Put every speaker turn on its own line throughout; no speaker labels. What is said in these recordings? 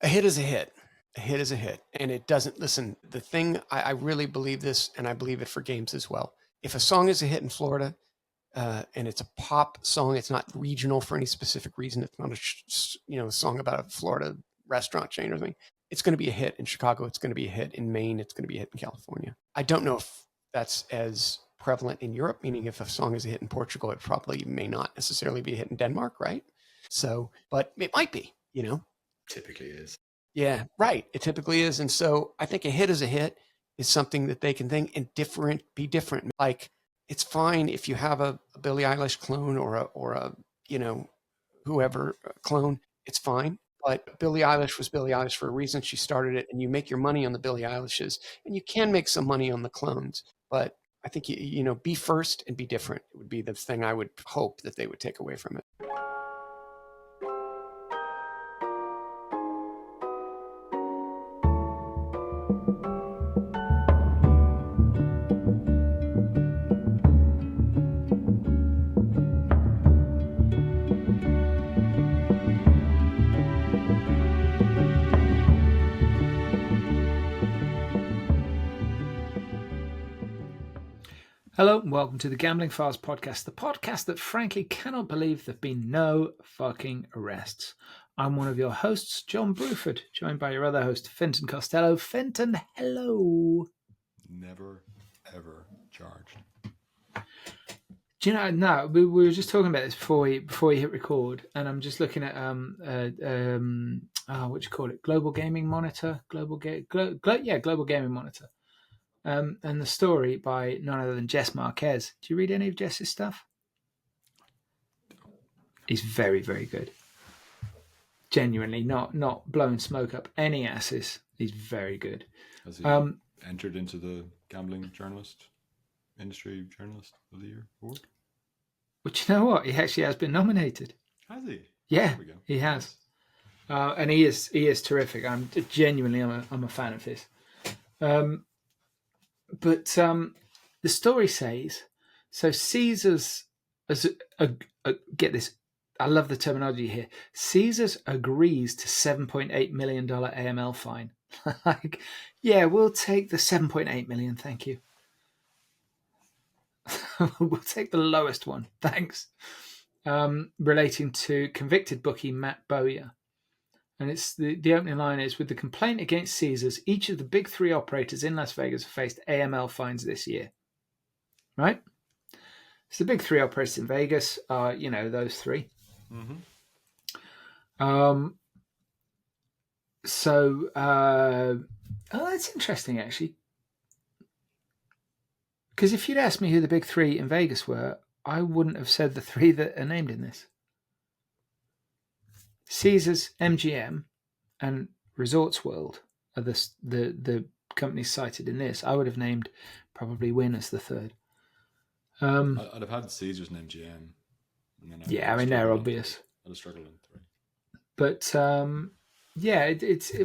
hit is a hit. A hit is a hit. And it doesn't, listen, the thing, I really believe this, and I believe it for games as well. If a song is a hit in Florida, and it's a pop song, it's not regional for any specific reason, it's not a song about a Florida restaurant chain or something, it's going to be a hit in Chicago, it's going to be a hit in Maine, it's going to be a hit in California. I don't know if that's as prevalent in Europe, meaning if a song is a hit in Portugal, it probably may not necessarily be a hit in Denmark, right? So, but it might be,
Typically is.
Yeah, right. It typically is. And so I think a hit is a hit is something that they can think and be different. Like, it's fine if you have a Billie Eilish clone or a whoever clone, it's fine. But Billie Eilish was Billie Eilish for a reason. She started it, and you make your money on the Billie Eilishes, and you can make some money on the clones. But I think, be first and be different. It would be the thing I would hope that they would take away from it.
Hello and welcome to the Gambling Files podcast, the podcast that frankly cannot believe there have been no fucking arrests. I'm one of your hosts, John Bruford, joined by your other host, Fintan Costello. Fintan, hello.
Never, ever charged.
Do you know, no, we were just talking about this before we hit record, and I'm just looking at what do you call it? Global Gaming Monitor? Global Gaming Monitor. And the story by none other than Jess Marquez. Do you read any of Jess's stuff? He's very, very good. Genuinely, not blowing smoke up any asses. He's very good.
Has he entered into the gambling industry journalist of the year award?
But you know what? He actually has been nominated.
Has he?
Yeah, he has. And he is terrific. I'm a fan of his. But the story says, so Caesars, get this, I love the terminology here. Caesars agrees to $7.8 million AML fine. Like, yeah, we'll take the $7.8 million, thank you. We'll take the lowest one, thanks. Relating to convicted bookie Matt Bowyer. And it's the opening line is, with the complaint against Caesars, each of the big three operators in Las Vegas have faced AML fines this year. Right? So the big three operators in Vegas are, those three. Mm-hmm. That's interesting, actually. Because if you'd asked me who the big three in Vegas were, I wouldn't have said the three that are named in this. Caesars, MGM, and Resorts World are the companies cited in this. I would have named probably Wynn as the third.
I'd have had Caesars and MGM. And
they're obvious.
I'd have struggled in three.
But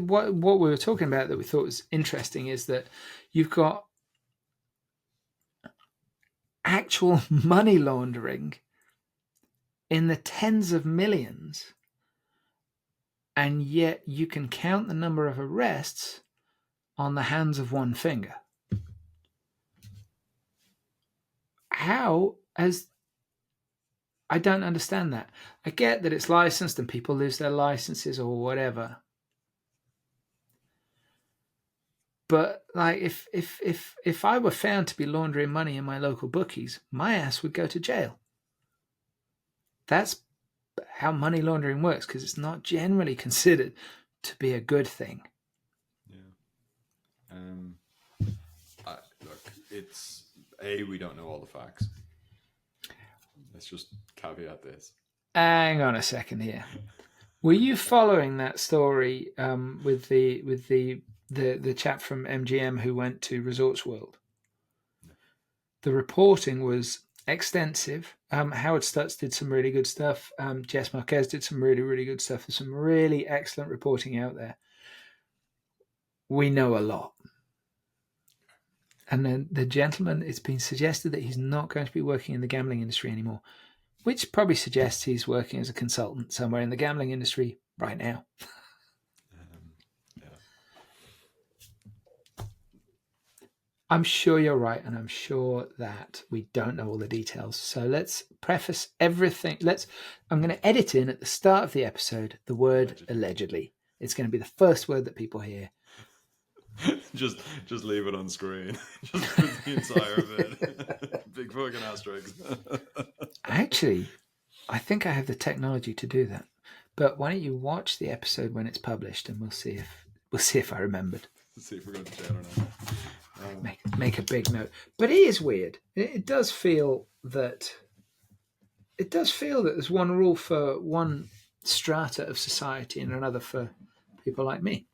what we were talking about that we thought was interesting is that you've got actual money laundering in the tens of millions. And yet you can count the number of arrests on the hands of one finger. I don't understand that. I get that it's licensed and people lose their licenses or whatever. But like if I were found to be laundering money in my local bookies, my ass would go to jail. That's how money laundering works, because it's not generally considered to be a good thing.
Yeah. Look, it's we don't know all the facts. Let's just caveat this.
Hang on a second here. Were you following that story with the chap from MGM who went to Resorts World? No. The reporting was extensive. Howard Stutz did some really good stuff. Jess Marquez did some really, really good stuff. There's some really excellent reporting out there. We know a lot. And then the gentleman, it's been suggested that he's not going to be working in the gambling industry anymore, which probably suggests he's working as a consultant somewhere in the gambling industry right now. I'm sure you're right, and I'm sure that we don't know all the details. So let's preface everything. I'm going to edit in at the start of the episode the word allegedly. It's going to be the first word that people hear.
just leave it on screen. Just put the entire bit. Big fucking asterisk.
Actually, I think I have the technology to do that. But why don't you watch the episode when it's published, and we'll see if I remembered.
Let's see if we're going to jail or not.
Make a big note. But it is weird. It does feel that there's one rule for one strata of society and another for people like me.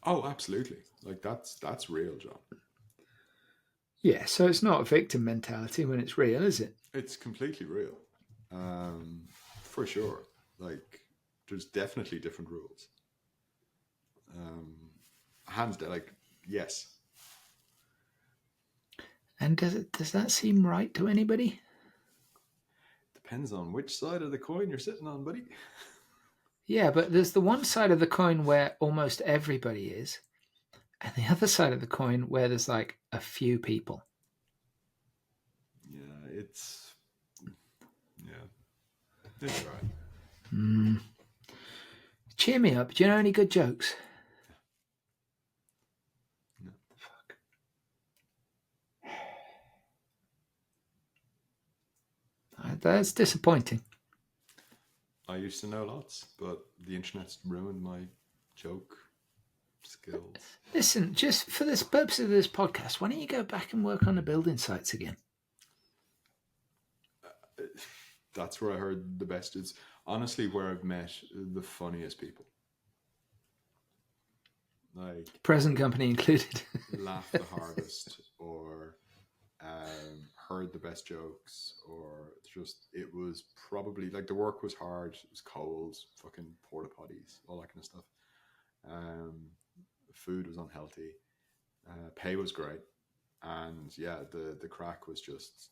Oh, absolutely. Like that's real, John.
Yeah, so it's not a victim mentality when it's real, is it?
It's completely real. For sure. Like there's definitely different rules. Hands down, like yes.
And does that seem right to anybody?
Depends on which side of the coin you're sitting on, buddy.
Yeah, but there's the one side of the coin where almost everybody is, and the other side of the coin where there's like a few people.
Yeah, it's right.
Cheer me up. Do you know any good jokes?
No.
Fuck. That's disappointing.
I used to know lots, but the internet's ruined my joke skills.
Listen, just for this purpose of this podcast, why don't you go back and work on the building sites again?
That's where I heard the best. It's honestly where I've met the funniest people. Like
Present company included.
laughed the hardest, or heard the best jokes, or just it was probably like the work was hard. It was cold, fucking porta potties, all that kind of stuff. Food was unhealthy. Pay was great, and yeah, the crack was just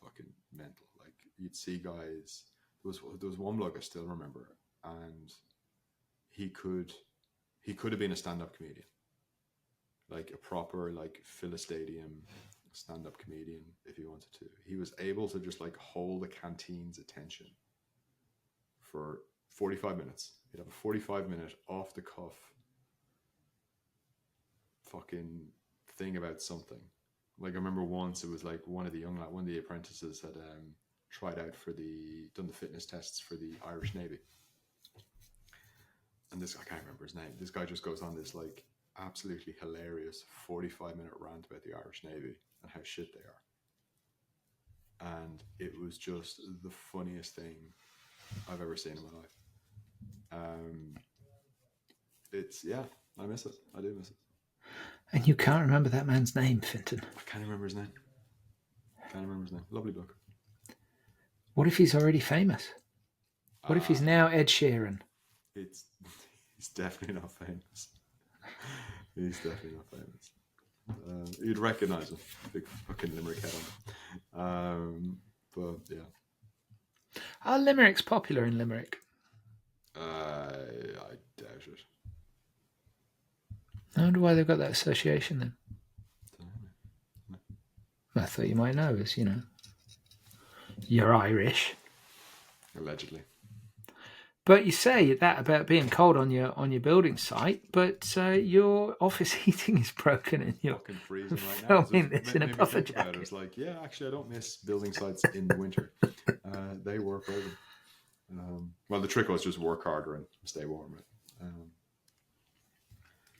fucking mental. Like you'd see guys. There was one bloke I still remember, and he could have been a stand-up comedian, like a proper like fill a stadium stand-up comedian if he wanted to. He was able to just like hold the canteen's attention for 45 minutes. He'd have a 45-minute off the cuff fucking thing about something. Like I remember once it was like one of the apprentices had tried out done the fitness tests for the Irish Navy. And I can't remember his name. This guy just goes on this like absolutely hilarious 45-minute rant about the Irish Navy and how shit they are. And it was just the funniest thing I've ever seen in my life. I miss it. I do miss it.
And you can't remember that man's name, Fintan.
I can't remember his name. Lovely bloke.
What if he's already famous? What if he's now Ed Sheeran?
He's definitely not famous. He's definitely not famous. You'd recognise him. Big fucking Limerick head on him. But yeah.
Are limericks popular in Limerick?
I doubt it.
I wonder why they've got that association then. I thought you might know, as you know, you're Irish.
Allegedly.
But you say that about being cold on your building site, but your office heating is broken and you're
fucking freezing right now.
filming this in a puffer jacket.
It's like, yeah, actually, I don't miss building sites in the winter. They work over. Well, the trick was just work harder and stay warm. Right?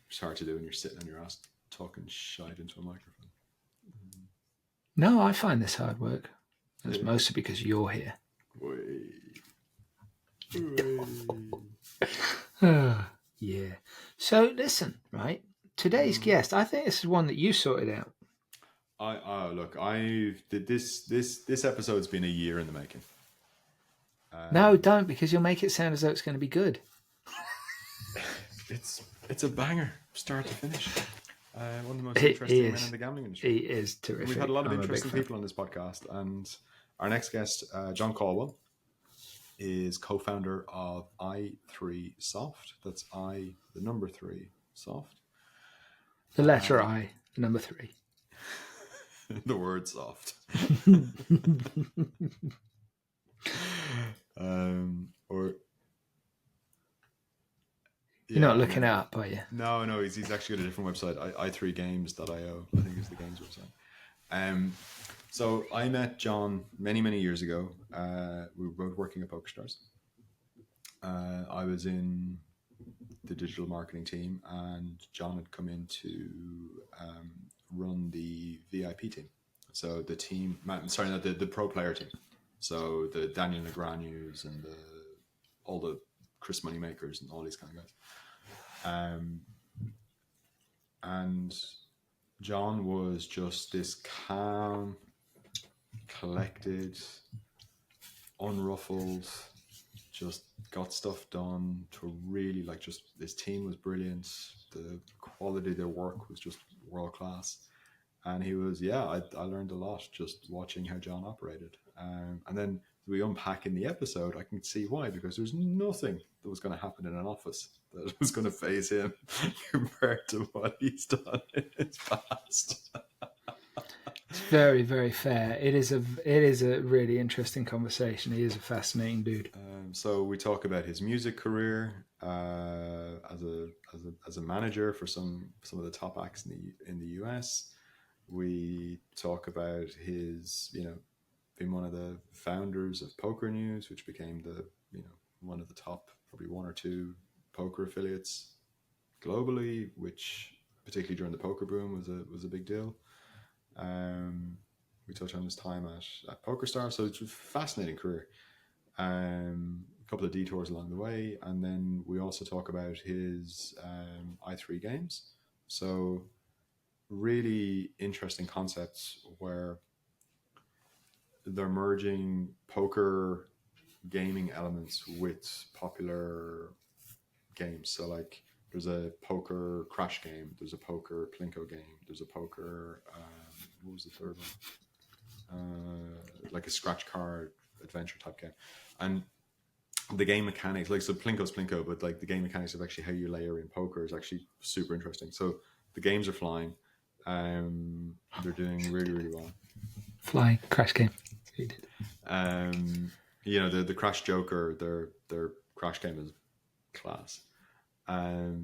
It's hard to do when you're sitting on your ass talking shite into a microphone.
No, I find this hard work. It's mostly because you're here. Yeah. So listen, right? Today's guest, I think this is one that you sorted out.
This episode's been a year in the making.
No, don't, because you'll make it sound as though it's going to be good.
It's a banger, start to finish. One of the most interesting men in the gambling industry.
He is terrific.
We've had a lot of interesting people on this podcast, and our next guest, John Caldwell, is co-founder of i3 Soft. That's the number 3 Soft.
The letter I, the number 3.
The word soft. Or
You're not
yeah,
looking it up, are you?
No, he's actually got a different website, i3games.io, I think is the games website. So I met John many years ago. We were both working at PokerStars. I was in the digital marketing team, and John had come in to run the VIP team. So the team, sorry, not the pro player team. So the Daniel Negreanu's and all the Chris Moneymakers and all these kind of guys. And John was just this calm, collected, unruffled, just got stuff done to really like, just this team was brilliant. The quality of their work was just world class. And he was, I learned a lot just watching how John operated. And then we unpack in the episode, I can see why, because there's nothing that was going to happen in an office that was going to phase him compared to what he's done in his past.
It's very, very fair. It is a really interesting conversation. He is a fascinating dude.
So we talk about his music career as a manager for some of the top acts in the US. We talk about his, being one of the founders of Poker News, which became one of the top, probably one or two poker affiliates globally, which particularly during the poker boom was a big deal. We touch on his time at PokerStars, so it's a fascinating career. A couple of detours along the way, and then we also talk about his i3 games. So really interesting concepts where they're merging poker gaming elements with popular games. So like there's a poker crash game, there's a poker plinko game, there's a poker what was the third one? Like a scratch card adventure type game. And the game mechanics, like, so Plinko's Plinko, but like the game mechanics of actually how you layer in poker is actually super interesting. So the games are flying. They're doing really well.
Flying crash game.
The Crash Joker, their crash game is class.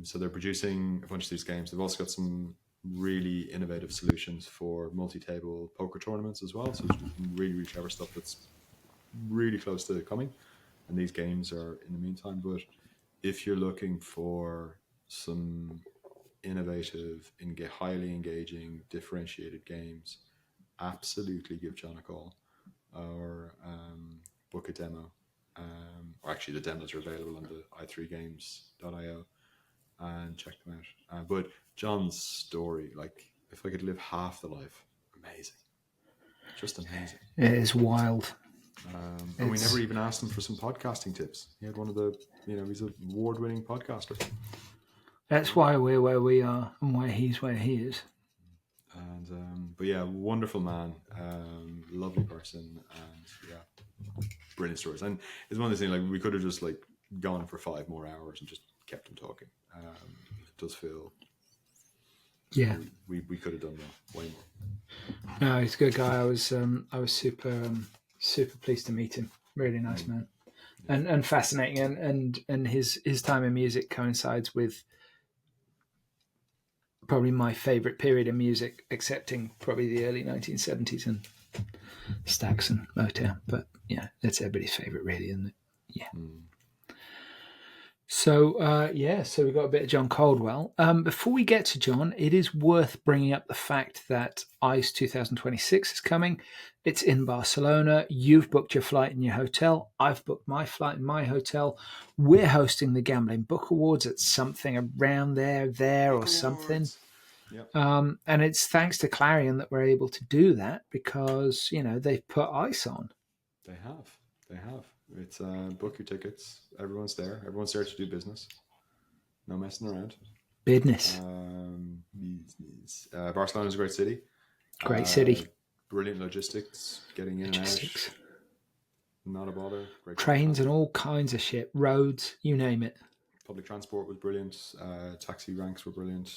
So they're producing a bunch of these games. They've also got some really innovative solutions for multi-table poker tournaments as well. So it's really clever stuff that's really close to coming. And these games are in the meantime. But if you're looking for some innovative, highly engaging, differentiated games, absolutely give John a call or book a demo. Or actually, the demos are available on the i3games.io and check them out. But John's story, like, if I could live half the life, amazing. Just amazing.
It is wild.
And we never even asked him for some podcasting tips. He had one of the, he's an award-winning podcaster.
That's why we're where we are and why he's where he is.
And but yeah, wonderful man, lovely person, and brilliant stories. And it's one of those things, like, we could have just like gone for 5 more hours and just kept him talking. It does feel, we could have done way more.
No, he's a good guy. I was super pleased to meet him. Really nice man, and fascinating, and his time in music coincides with probably my favorite period in music, excepting probably the early 1970s and Stax and Motown. But yeah, that's everybody's favorite, really, isn't it? Yeah. So so we've got a bit of John Caldwell. Before we get to John, it is worth bringing up the fact that ICE 2026 is coming. It's in Barcelona. You've booked your flight and your hotel. I've booked my flight and my hotel. We're hosting the Gambling Book Awards at something around there or something.
Yep.
And it's thanks to Clarion that we're able to do that because, they've put ICE on.
They have. It's book your tickets. Everyone's there. Everyone's there to do business. No messing around.
Business.
Barcelona's a great city.
Great city.
Brilliant logistics. Getting in and out. Not a bother. Great
trains and all kinds of shit. Roads, you name it.
Public transport was brilliant. Taxi ranks were brilliant.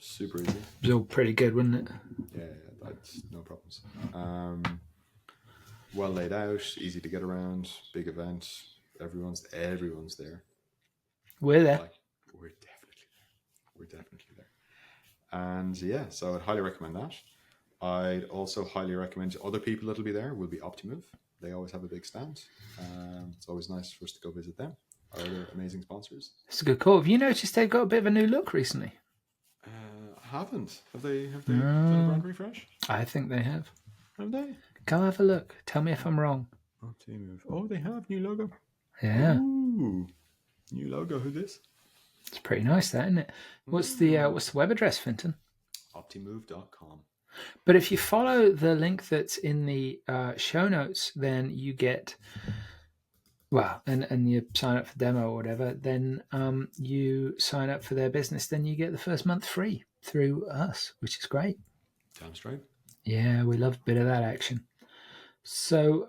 super easy.
It was all pretty good, wasn't it?
Yeah, that's no problems. Well laid out, easy to get around, big event. Everyone's there.
We're there.
Like, we're definitely there. And yeah, so I'd highly recommend that. I'd also highly recommend other people that'll be there will be Optimove. They always have a big stand. It's always nice for us to go visit them. Our other amazing sponsors.
It's a good call. Have you noticed they've got a bit of a new look recently?
Haven't. Have they done a brand refresh?
I think they have.
Have they?
Go have a look. Tell me if I'm wrong.
Optimove. Oh, they have new logo.
Yeah.
Ooh, new logo. Who this?
It's pretty nice, that, isn't it? What's the web address, Fintan?
Optimove.com.
But if you follow the link that's in the show notes, then you get, well, and you sign up for demo or whatever, then you sign up for their business, then you get the first month free through us, which is great.
Damn straight.
Yeah, we love a bit of that action. So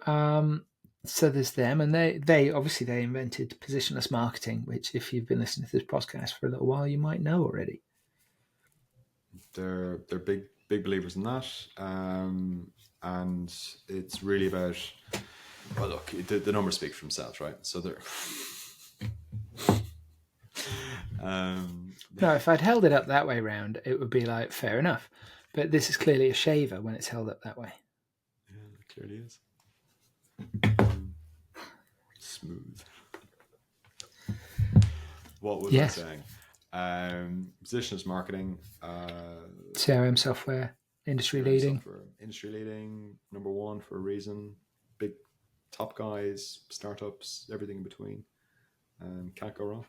so there's them, and they obviously they invented positionless marketing, which if you've been listening to this podcast for a little while, you might know already.
They're big believers in that, and it's really about. Well, look, the numbers speak for themselves, right? So they're.
No, if I'd held it up that way round, it would be like fair enough. But this is clearly a shaver when it's held up that way.
Yeah, it clearly is. Smooth. What was I saying? Positionless marketing.
CRM software, industry leading.
Industry leading, number one for a reason. Big top guys, startups, everything in between. Can't go wrong.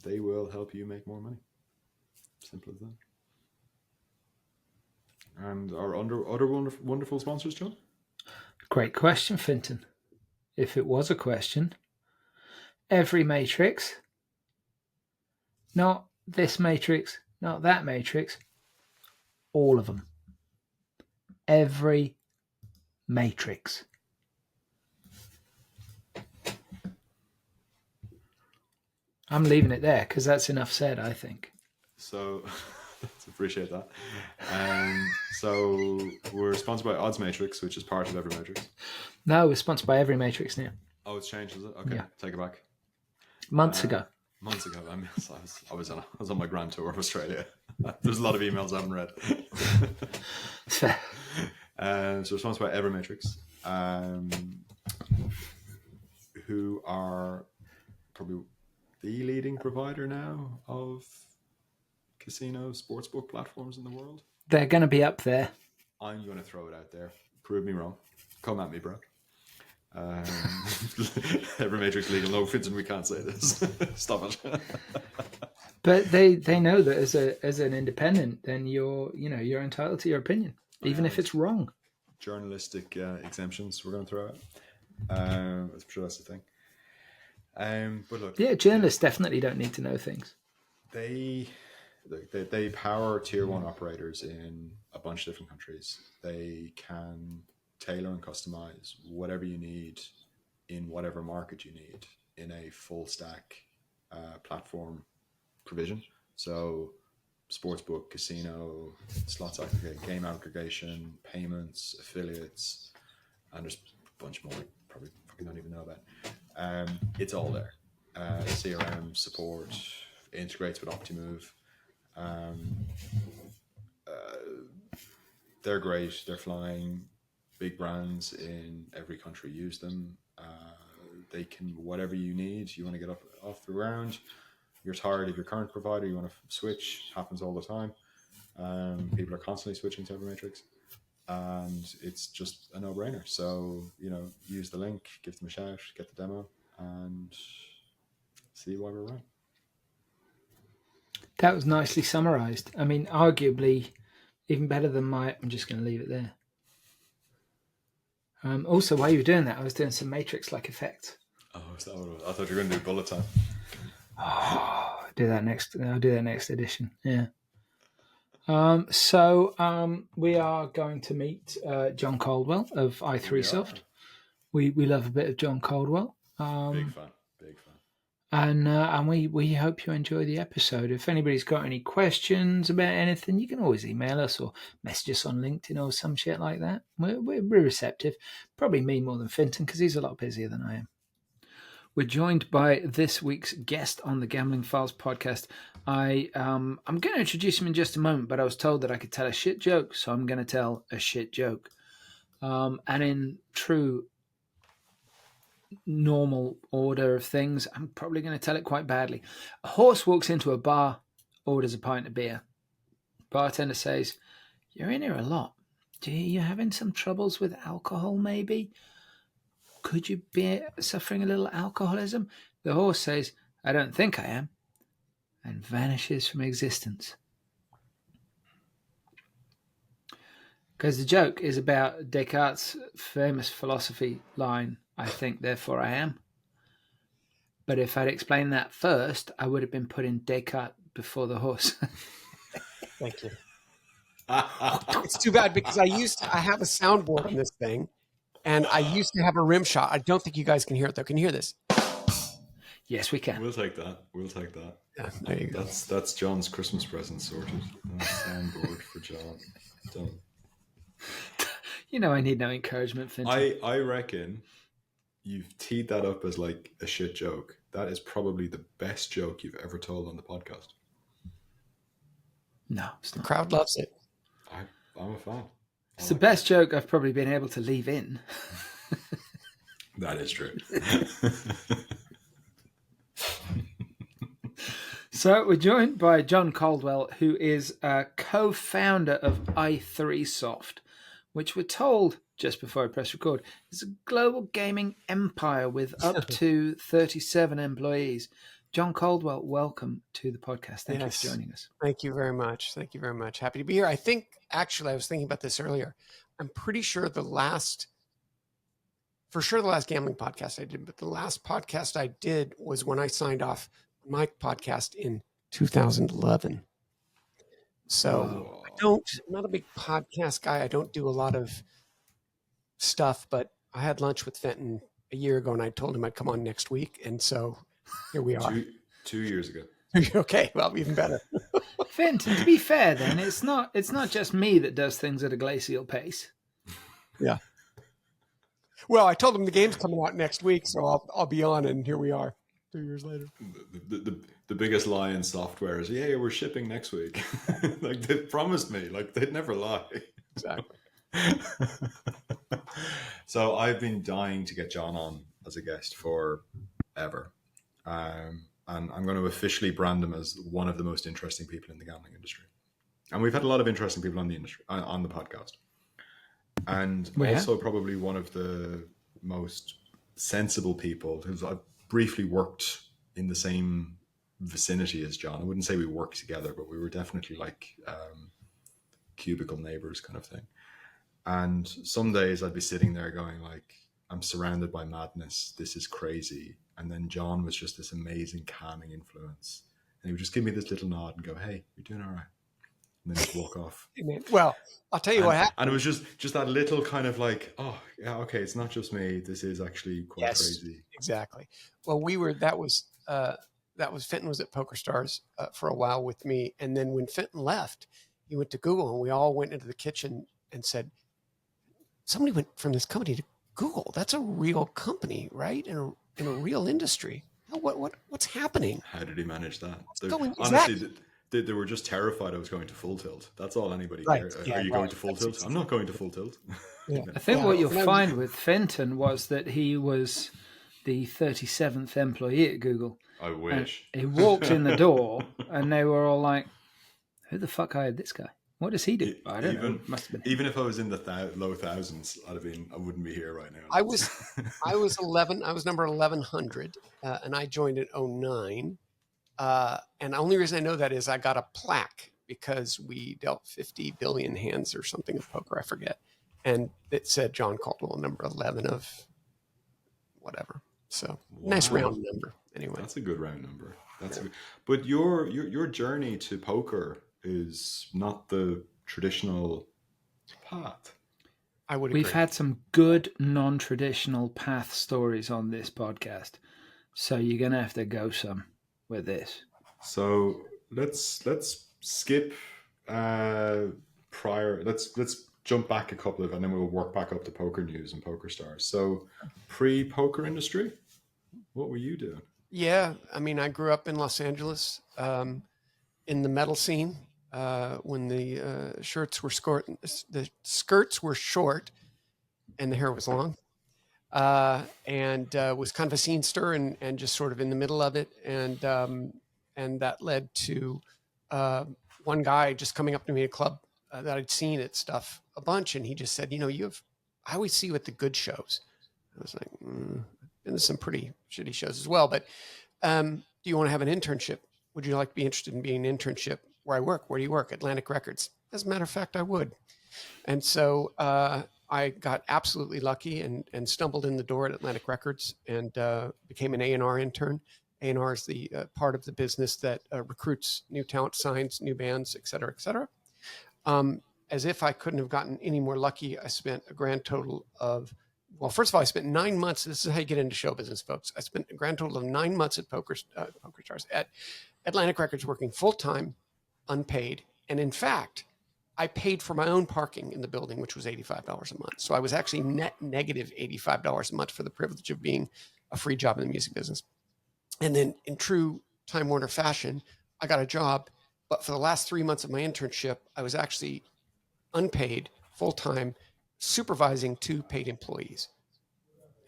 They will help you make more money. Simple as that. And our other wonderful sponsors, John?
Great question, Fintan. If it was a question, every matrix, not this matrix, not that matrix, all of them. Every matrix. I'm leaving it there because that's enough said, I think.
So, appreciate that. So, we're sponsored by Odds Matrix, which is part of Every Matrix.
No, we're sponsored by Every Matrix now.
Oh, it's changed, is it? Okay, yeah. Take it back.
Months ago.
I was on my grand tour of Australia. There's a lot of emails I haven't read.
Fair.
So, we're sponsored by Every Matrix, who are probably the leading provider now of casino sportsbook platforms in the world.
They're going to be up there.
I'm going to throw it out there. Prove me wrong. Come at me, bro. Every Matrix legal. No, Fintan, we can't say this. Stop it.
But they know that as an independent, then you're entitled to your opinion, even if it's wrong.
Journalistic exemptions we're going to throw out. I'm sure that's the thing. But look,
yeah, journalists definitely don't need to know things.
They power tier one operators in a bunch of different countries. They can tailor and customize whatever you need in whatever market you need in a full stack platform provision. So sportsbook, casino, slots aggregate, game aggregation, payments, affiliates, and there's a bunch more I probably fucking don't even know about. It's all there. CRM support integrates with Optimove. They're great. They're flying. Big brands in every country use them. They can, whatever you need, you want to get up off the ground, you're tired of your current provider, you want to switch, happens all the time. People are constantly switching to Every Matrix, and it's just a no-brainer. So, use the link, give them a shout, get the demo, and see why we're right.
That was nicely summarized. I mean, arguably even better than I'm just going to leave it there. Also, while you were doing that, I was doing some Matrix-like effects.
Oh, is that what it was? I thought you were going to do bullet time.
Oh, I'll do that next edition. Yeah. So we are going to meet John Caldwell of i3Soft. We love a bit of John Caldwell.
Big fan.
And we hope you enjoy the episode. If anybody's got any questions about anything, you can always email us or message us on LinkedIn or some shit like that. We're receptive. Probably me more than Fintan because he's a lot busier than I am. We're joined by this week's guest on the Gambling Files podcast. I'm going to introduce him in just a moment, but I was told that I could tell a shit joke, so I'm going to tell a shit joke. And in true normal order of things, I'm probably going to tell it quite badly. A horse walks into a bar, orders a pint of beer. Bartender says, "You're in here a lot. You having some troubles with alcohol, maybe? Could you be suffering a little alcoholism?" The horse says, "I don't think I am," and vanishes from existence. Because the joke is about Descartes' famous philosophy line, "I think, therefore I am." But if I'd explained that first, I would have been putting Descartes before the horse.
Thank you. It's too bad because I have a soundboard on this thing, and I used to have a rim shot. I don't think you guys can hear it though. Can you hear this?
Yes, we can.
We'll take that. We'll take that.
Yeah, there you go.
That's John's Christmas present sorted. Soundboard for John. Done.
You know, I need no encouragement, Fintan.
I reckon you've teed that up as like a shit joke. That is probably the best joke you've ever told on the podcast.
No, it's
The
not.
crowd loves it.
I'm a fan.
It's the best joke I've probably been able to leave in.
That is true.
So we're joined by John Caldwell, who is a co-founder of i3Soft, which we're told, just before I press record, is a global gaming empire with up to 37 employees. John Caldwell, welcome to the podcast. Thank you for joining us.
Thank you very much. Thank you very much. Happy to be here. I think, actually, I was thinking about this earlier. I'm pretty sure the last gambling podcast I did, but the last podcast I did was when I signed off my podcast in 2011. So I'm not a big podcast guy. I don't do a lot of stuff, but I had lunch with Fenton a year ago and I told him I'd come on next week. And so here we are.
2 years ago.
Okay. Well, even better.
Fintan, to be fair then, it's not just me that does things at a glacial pace.
Yeah. Well, I told him the game's coming out next week, so I'll be on, and here we are 2 years later.
The biggest lie in software is, yeah, we're shipping next week. Like they promised me, like they'd never lie.
Exactly.
So I've been dying to get John on as a guest forever. And I'm going to officially brand him as one of the most interesting people in the gambling industry. And we've had a lot of interesting people on the industry, on the podcast. And also probably one of the most sensible people who's I've briefly worked in the same vicinity as John. I wouldn't say we worked together, but we were definitely like cubicle neighbors kind of thing. And some days I'd be sitting there going like, I'm surrounded by madness. This is crazy. And then John was just this amazing calming influence. And he would just give me this little nod and go, "Hey, you're doing all right." And then just walk off.
Well, I'll tell you what happened.
And it was just that little kind of like, oh, yeah, okay, it's not just me. This is actually quite crazy.
Exactly. Well, that was Fenton was at Poker Stars for a while with me. And then when Fenton left, he went to Google and we all went into the kitchen and said, somebody went from this company to Google. That's a real company, right? In a real industry. What's happening?
How did he manage that?
Honestly,
they were just terrified I was going to Full Tilt. That's all anybody cared.
Yeah,
Are you going to Full Tilt? I'm not going to Full Tilt.
Yeah.
I think what you'll find with Fintan was that he was the 37th employee at Google.
I wish.
And he walked in the door and they were all like, "Who the fuck hired this guy? What does he do?" I don't know. Must have been.
Even if I was in the low thousands, I wouldn't be here right now.
I was 11. I was number 1100, and I joined in 09. And the only reason I know that is I got a plaque because we dealt 50 billion hands or something of poker, I forget. And it said John Caldwell, number 11 of whatever. So nice round number. Anyway,
that's a good round number. But your journey to poker is not the traditional path.
We've had some good non-traditional path stories on this podcast. So you're going to have to go some with this.
So let's skip prior. Let's jump back a couple of, and then we'll work back up to poker news and poker stars. So pre-poker industry, what were you doing?
Yeah, I mean, I grew up in Los Angeles, in the metal scene, when the the skirts were short, and the hair was long, and was kind of a scene stir, and just sort of in the middle of it, and that led to uh, one guy just coming up to me at a club that I'd seen at stuff a bunch, and he just said, I always see you at the good shows. I was like, been to some pretty shitty shows as well, but do you want to have an internship? Would you like to be interested in being an internship where I work? Where do you work? Atlantic Records. As a matter of fact, I would. And so I got absolutely lucky and stumbled in the door at Atlantic Records and became an A&R intern. A&R is the part of the business that recruits new talent, signs new bands, et cetera, et cetera. As if I couldn't have gotten any more lucky, I spent a grand total of, well, first of all, I spent 9 months. This is how you get into show business, folks. I spent a grand total of 9 months at Poker Stars at Atlantic Records, working full time, unpaid. And in fact, I paid for my own parking in the building, which was $85 a month. So I was actually net negative $85 a month for the privilege of being a free job in the music business. And then in true Time Warner fashion, I got a job. But for the last 3 months of my internship, I was actually unpaid, full time, supervising 2 paid employees.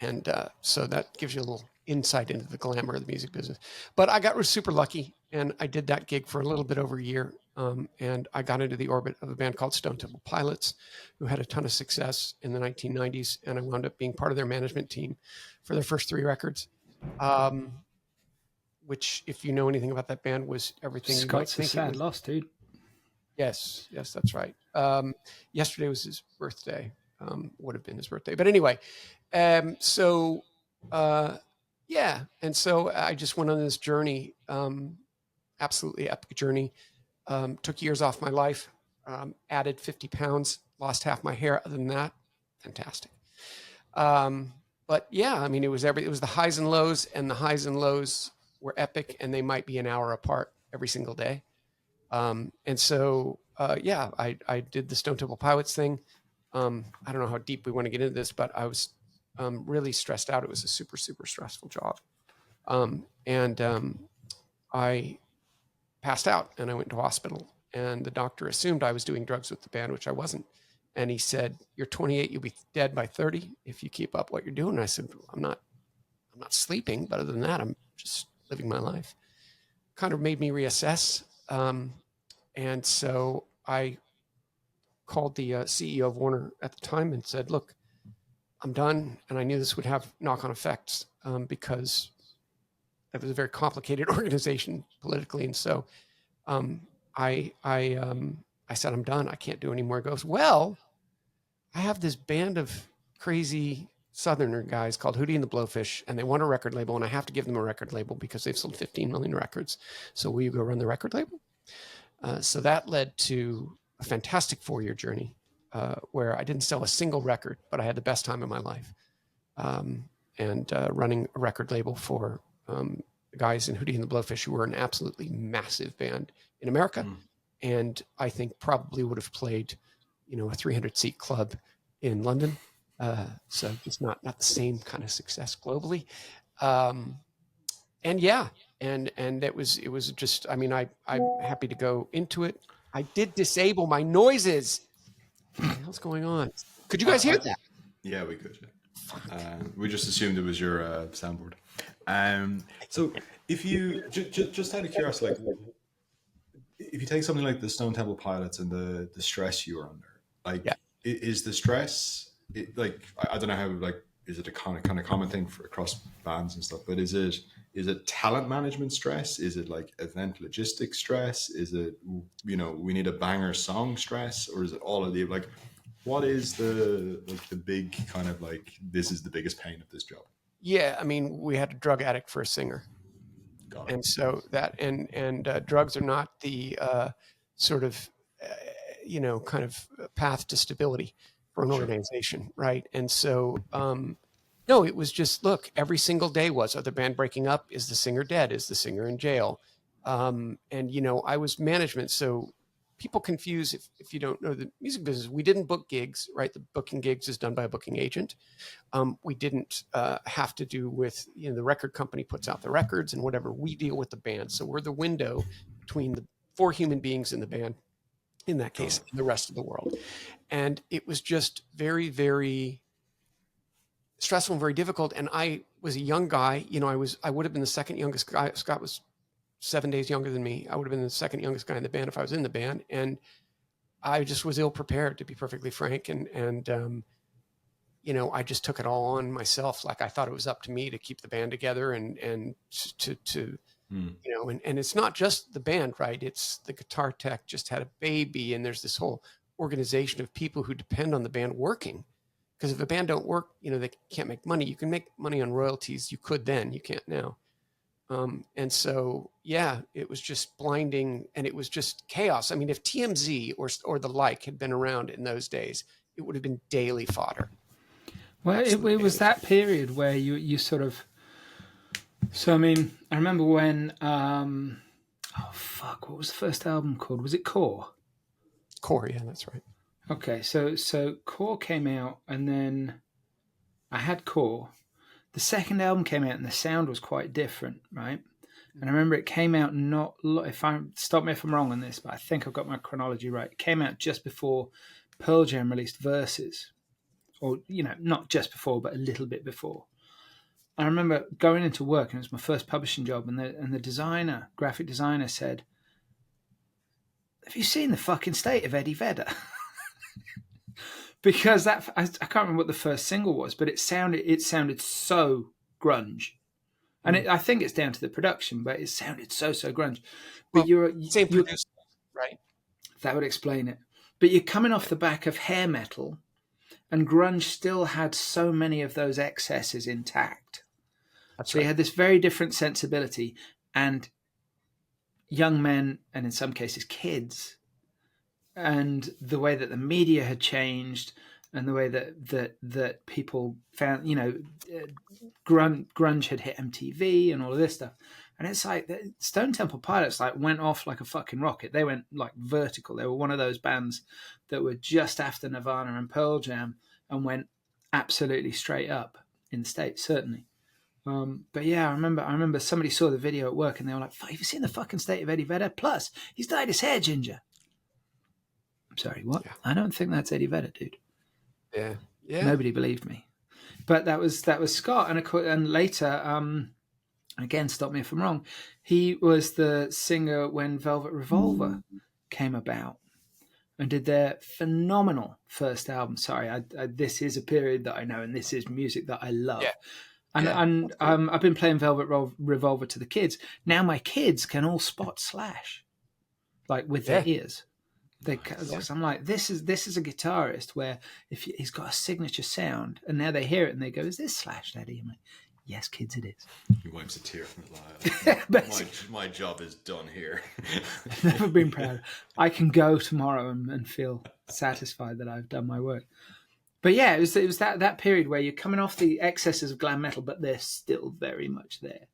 And so that gives you a little insight into the glamour of the music business. But I got super lucky, and I did that gig for a little bit over a year. And I got into the orbit of a band called Stone Temple Pilots, who had a ton of success in the 1990s. And I wound up being part of their management team for their first 3 records, which, if you know anything about that band, was everything you might
Scott's a
think it
sad
was.
loss, dude.
Yes, that's right. Yesterday was his birthday. Would have been his birthday. But anyway, so yeah. And so I just went on this journey, absolutely epic journey. Took years off my life, added 50 pounds, lost half my hair. Other than that, fantastic. But yeah, I mean, it was the highs and lows, and the highs and lows were epic, and they might be an hour apart every single day. And so, yeah, I did the Stone Temple Pilots thing. I don't know how deep we want to get into this, but I was really stressed out. It was a super, super stressful job. And I passed out, and I went to hospital, and the doctor assumed I was doing drugs with the band, which I wasn't. And he said, "You're 28, you'll be dead by 30 if you keep up what you're doing." And I said, I'm not sleeping, but other than that, I'm just living my life. Kind of made me reassess. And so I called the CEO of Warner at the time and said, "Look, I'm done." And I knew this would have knock-on effects because it was a very complicated organization politically. And so I said, "I'm done. I can't do any more." He goes, "Well, I have this band of crazy Southerner guys called Hootie and the Blowfish, and they want a record label, and I have to give them a record label because they've sold 15 million records. So will you go run the record label?" So that led to a fantastic 4-year journey where I didn't sell a single record, but I had the best time of my life. And running a record label for the guys in Hootie and the Blowfish, who were an absolutely massive band in America. And I think probably would have played, a 300-seat club in London. So just not the same kind of success globally. And yeah, and it was just, I mean, I'm happy to go into it. I did disable my noises. What the hell's going on? Could you guys hear that?
Yeah, we could. Yeah. We just assumed it was your soundboard. So if you just out of curiosity, like if you take something like the Stone Temple Pilots and the stress you were under, like is the stress like I don't know how, like, is it a kind of common thing across bands and stuff, but is it talent management stress? Is it like event logistics stress? Is it, we need a banger song stress? Or is it all of the, like, what is the big kind of, like, this is the biggest pain of this job?
Yeah, I mean, we had a drug addict for a singer.
Got it.
And so that, and drugs are not the sort of, kind of path to stability for an organization, right? And so No, it was just, look, every single day was, are the band breaking up? Is the singer dead? Is the singer in jail? And, you know, I was management. So people confuse, if you don't know the music business, we didn't book gigs, right? The booking gigs is done by a booking agent. We didn't have to do with, you know, the record company puts out the records and whatever. We deal with the band. So we're the window between the four human beings in the band, in that case, and the rest of the world. And it was just very, very stressful and very difficult. And I was a young guy. You know, I would have been the second youngest guy. Scott was 7 days younger than me. I would have been the second youngest guy in the band if I was in the band. And I just was ill prepared, to be perfectly frank. And you know, I just took it all on myself. Like I thought it was up to me to keep the band together and to you know, and it's not just the band, right? It's the guitar tech just had a baby, and there's this whole organization of people who depend on the band working. Because if a band don't work, you know, they can't make money. You can make money on royalties. You could then, you can't now. And so, yeah, it was just blinding, and it was just chaos. I mean, if TMZ or the like had been around in those days, it would have been daily fodder.
Well, it was that period where you sort of. So I mean, I remember when. Oh fuck! What was the first album called? Was it Core?
Core, yeah, that's right.
Okay, so Core came out, and then I had Core. The second album came out, and the sound was quite different, right? And I remember it came out not. Stop me if I'm wrong on this, but I think I've got my chronology right. It came out just before Pearl Jam released Versus, or you know, not just before, but a little bit before. I remember going into work, and it was my first publishing job, and the graphic designer said, "Have you seen the fucking state of Eddie Vedder?" Because I can't remember what the first single was, but it sounded so grunge, and I think it's down to the production, but it sounded so grunge. But
well, same producer, right?
That would explain it. But you're coming off the back of hair metal, and grunge still had so many of those excesses intact. So you had this very different sensibility, and young men, and in some cases kids, and the way that the media had changed, and the way that people found, you know, grunge had hit MTV and all of this stuff. And it's like Stone Temple Pilots like went off like a fucking rocket. They went like vertical. They were one of those bands that were just after Nirvana and Pearl Jam and went absolutely straight up in the States, certainly. But yeah, I remember somebody saw the video at work and they were like, "Have you seen the fucking state of Eddie Vedder? Plus, he's dyed his hair ginger." I'm sorry, what? Yeah. I don't think that's Eddie Vedder, dude.
Yeah.
Nobody believed me. But that was Scott, and later, again, stop me if I'm wrong, he was the singer when Velvet Revolver came about and did their phenomenal first album. Sorry, this is a period that I know, and this is music that I love. Yeah. And I've been playing Velvet Revolver to the kids. Now my kids can all spot Slash, like with their ears. Because I'm like, this is a guitarist where if he's got a signature sound, and now they hear it and they go, "Is this Slash, Daddy?" I'm like, "Yes, kids, it is."
He wipes a tear from his eye. my job is done here.
I've never been proud. I can go tomorrow and feel satisfied that I've done my work. But yeah, it was that period where you're coming off the excesses of glam metal, but they're still very much there.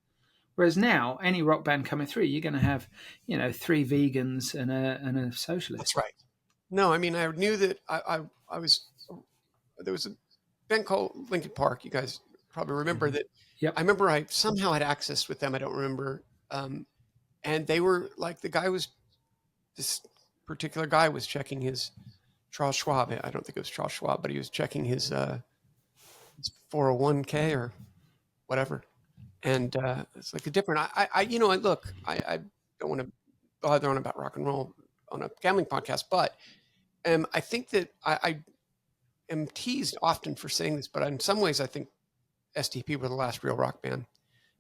Whereas now, any rock band coming through, you're going to have, you know, 3 vegans and a socialist.
That's right. No, I mean, I knew that there was a band called Linkin Park. You guys probably remember that.
Yep.
I remember I somehow had access with them. I don't remember. And they were like, this particular guy was checking his Charles Schwab. I don't think it was Charles Schwab, but he was checking his 401k or whatever. And it's like a different. I don't want to bother on about rock and roll on a gambling podcast, but I think that I am teased often for saying this, but in some ways I think STP were the last real rock band,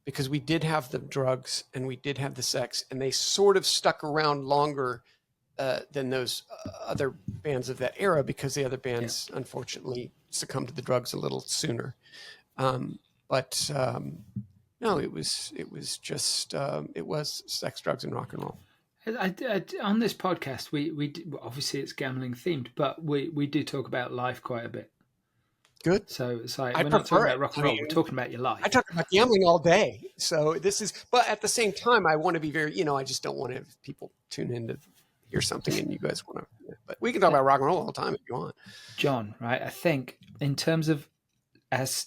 because we did have the drugs and we did have the sex, and they sort of stuck around longer than those other bands of that era, because the other bands unfortunately succumbed to the drugs a little sooner. No, it was just it was sex, drugs, and rock and roll.
On this podcast, we obviously it's gambling themed, but we do talk about life quite a bit.
Good.
So it's like
I
we're not talking
prefer
about
it.
rock and
I
roll.
mean,
We're talking about your life.
I talk about gambling all day. So this is, but at the same time, I want to be very, I just don't want to have people tune in to hear something and you guys want to, but we can talk about rock and roll all the time if you want.
John, right? I think in terms of as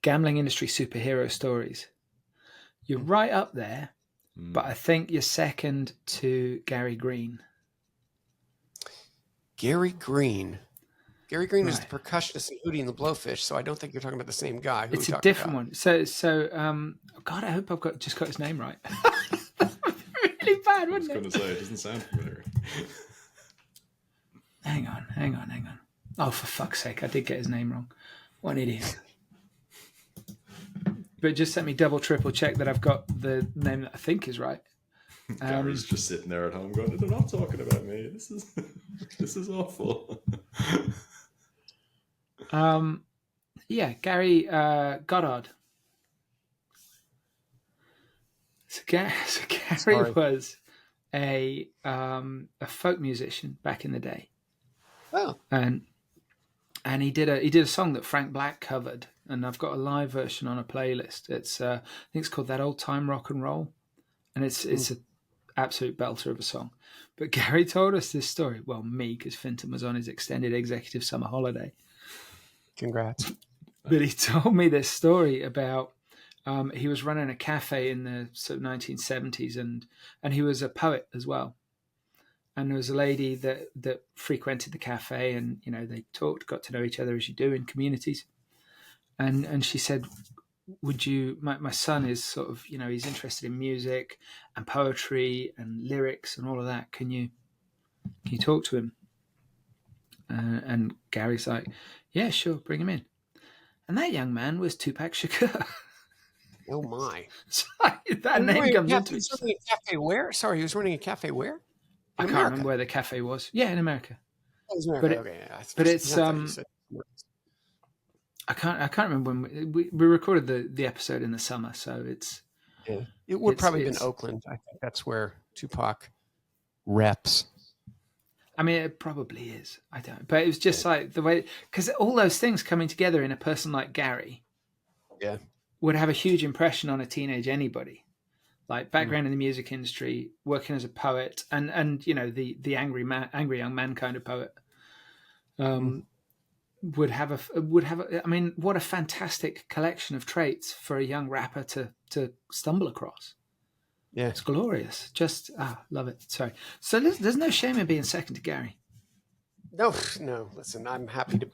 gambling industry superhero stories, you're right up there, but I think you're second to Gary Green.
Gary Green. Gary Green is
Right.
the percussionist in Hootie and the Blowfish, so I don't think you're talking about the same guy. Who
It's
are we
a
talking
different
about?
one. So, God, I hope I've just got his name right. Really bad,
I was
wouldn't
going
it?
to say, it doesn't sound familiar.
Hang on. Oh, for fuck's sake, I did get his name wrong. What an idiot. But just let me double, triple check that I've got the name that I think is right.
Gary's just sitting there at home going, they're not talking about me. This is awful.
Yeah, Gary Goddard. So Gary was a folk musician back in the day.
Oh,
And he did a song that Frank Black covered, and I've got a live version on a playlist. It's I think it's called That Old Time Rock and Roll, and it's an absolute belter of a song. But Gary told us this story. Well, me, because Fintan was on his extended executive summer holiday.
congrats.
But he told me this story about he was running a cafe in the sort of 1970s, and he was a poet as well. And there was a lady that frequented the cafe, and they talked, got to know each other as you do in communities. And she said, "Would you? My son is sort of he's interested in music and poetry and lyrics and all of that. Can you talk to him?" And Gary's like, "Yeah, sure, bring him in." And that young man was Tupac Shakur.
Oh my!
Sorry, that name comes into
He
it.
was running a cafe where? Sorry, he was running a cafe where?
I can't remember where the cafe was. Yeah, in America.
Oh, it was America. Okay, yeah.
But it's I can't remember when we recorded the episode in the summer, so it's
it would probably have been Oakland. I think that's where Tupac reps.
I mean, it probably is. I don't, but it was just like the way, because all those things coming together in a person like Gary, would have a huge impression on a teenage anybody. Like background in the music industry, working as a poet, and the angry young man kind of poet, would have a. I mean, what a fantastic collection of traits for a young rapper to stumble across.
Yeah,
it's glorious. Just love it. Sorry. So there's no shame in being second to Gary.
No. Listen, I'm happy to.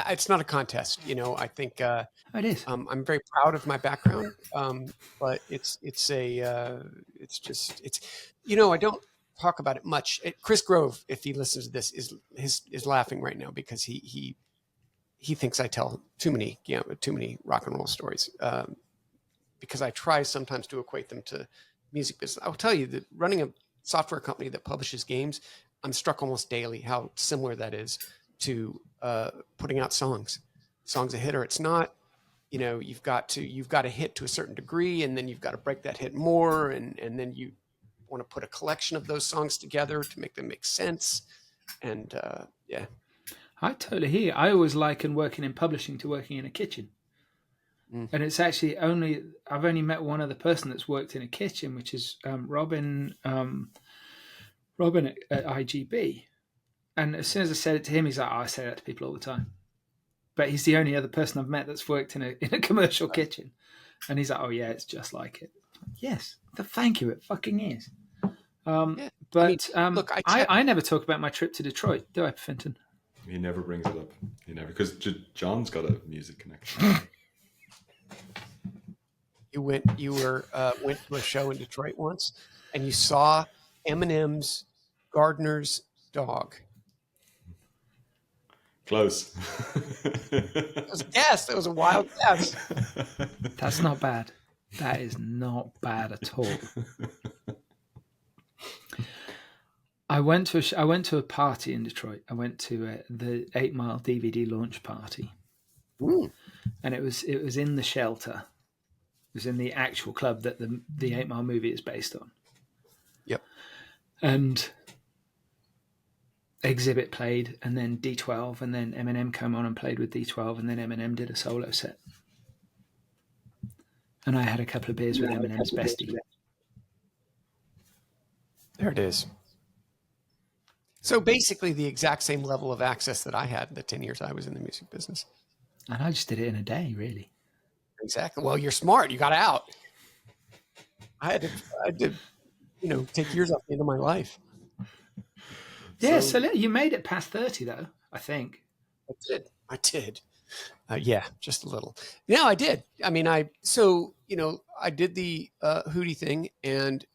It's not a contest, I think
it is.
I'm very proud of my background, but it's I don't talk about it much. Chris Grove, if he listens to this, is laughing right now because he thinks I tell too many rock and roll stories, because I try sometimes to equate them to music business. I'll tell you that running a software company that publishes games, I'm struck almost daily how similar that is to putting out songs a hit, or it's not. You've got to hit to a certain degree, and then you've got to break that hit more, and then you want to put a collection of those songs together to make them make sense. And
I totally hear. I always liken working in publishing to working in a kitchen. And it's actually I've only met one other person that's worked in a kitchen, which is Robin at IGB. And as soon as I said it to him, he's like, I say that to people all the time. But he's the only other person I've met that's worked in a commercial kitchen. And he's like, oh yeah, it's just like it. Yes, thank you, it fucking is. But look, I never talk about my trip to Detroit, do I, Fintan?
He never brings it up. He never, because John's got a music connection.
You went to a show in Detroit once, and you saw Eminem's gardener's dog.
Close.
It was a guess. It was a wild guess.
That's not bad. That is not bad at all. I went to a party in Detroit. I went to the 8 Mile DVD launch party, and it was in the Shelter. It was in the actual club that the 8 Mile movie is based on.
Yep.
And Exhibit played, and then D12, and then Eminem came on and played with D12, and then Eminem did a solo set. And I had a couple of beers with Eminem's bestie.
There it is. So basically the exact same level of access that I had in the 10 years I was in the music business.
And I just did it in a day, really.
Exactly. Well, you're smart. You got out. I had to, take years off the end of my life.
Yeah, so you made it past 30, though, I think.
I did. Yeah, just a little. No, I did. I mean, I did the Hootie thing, and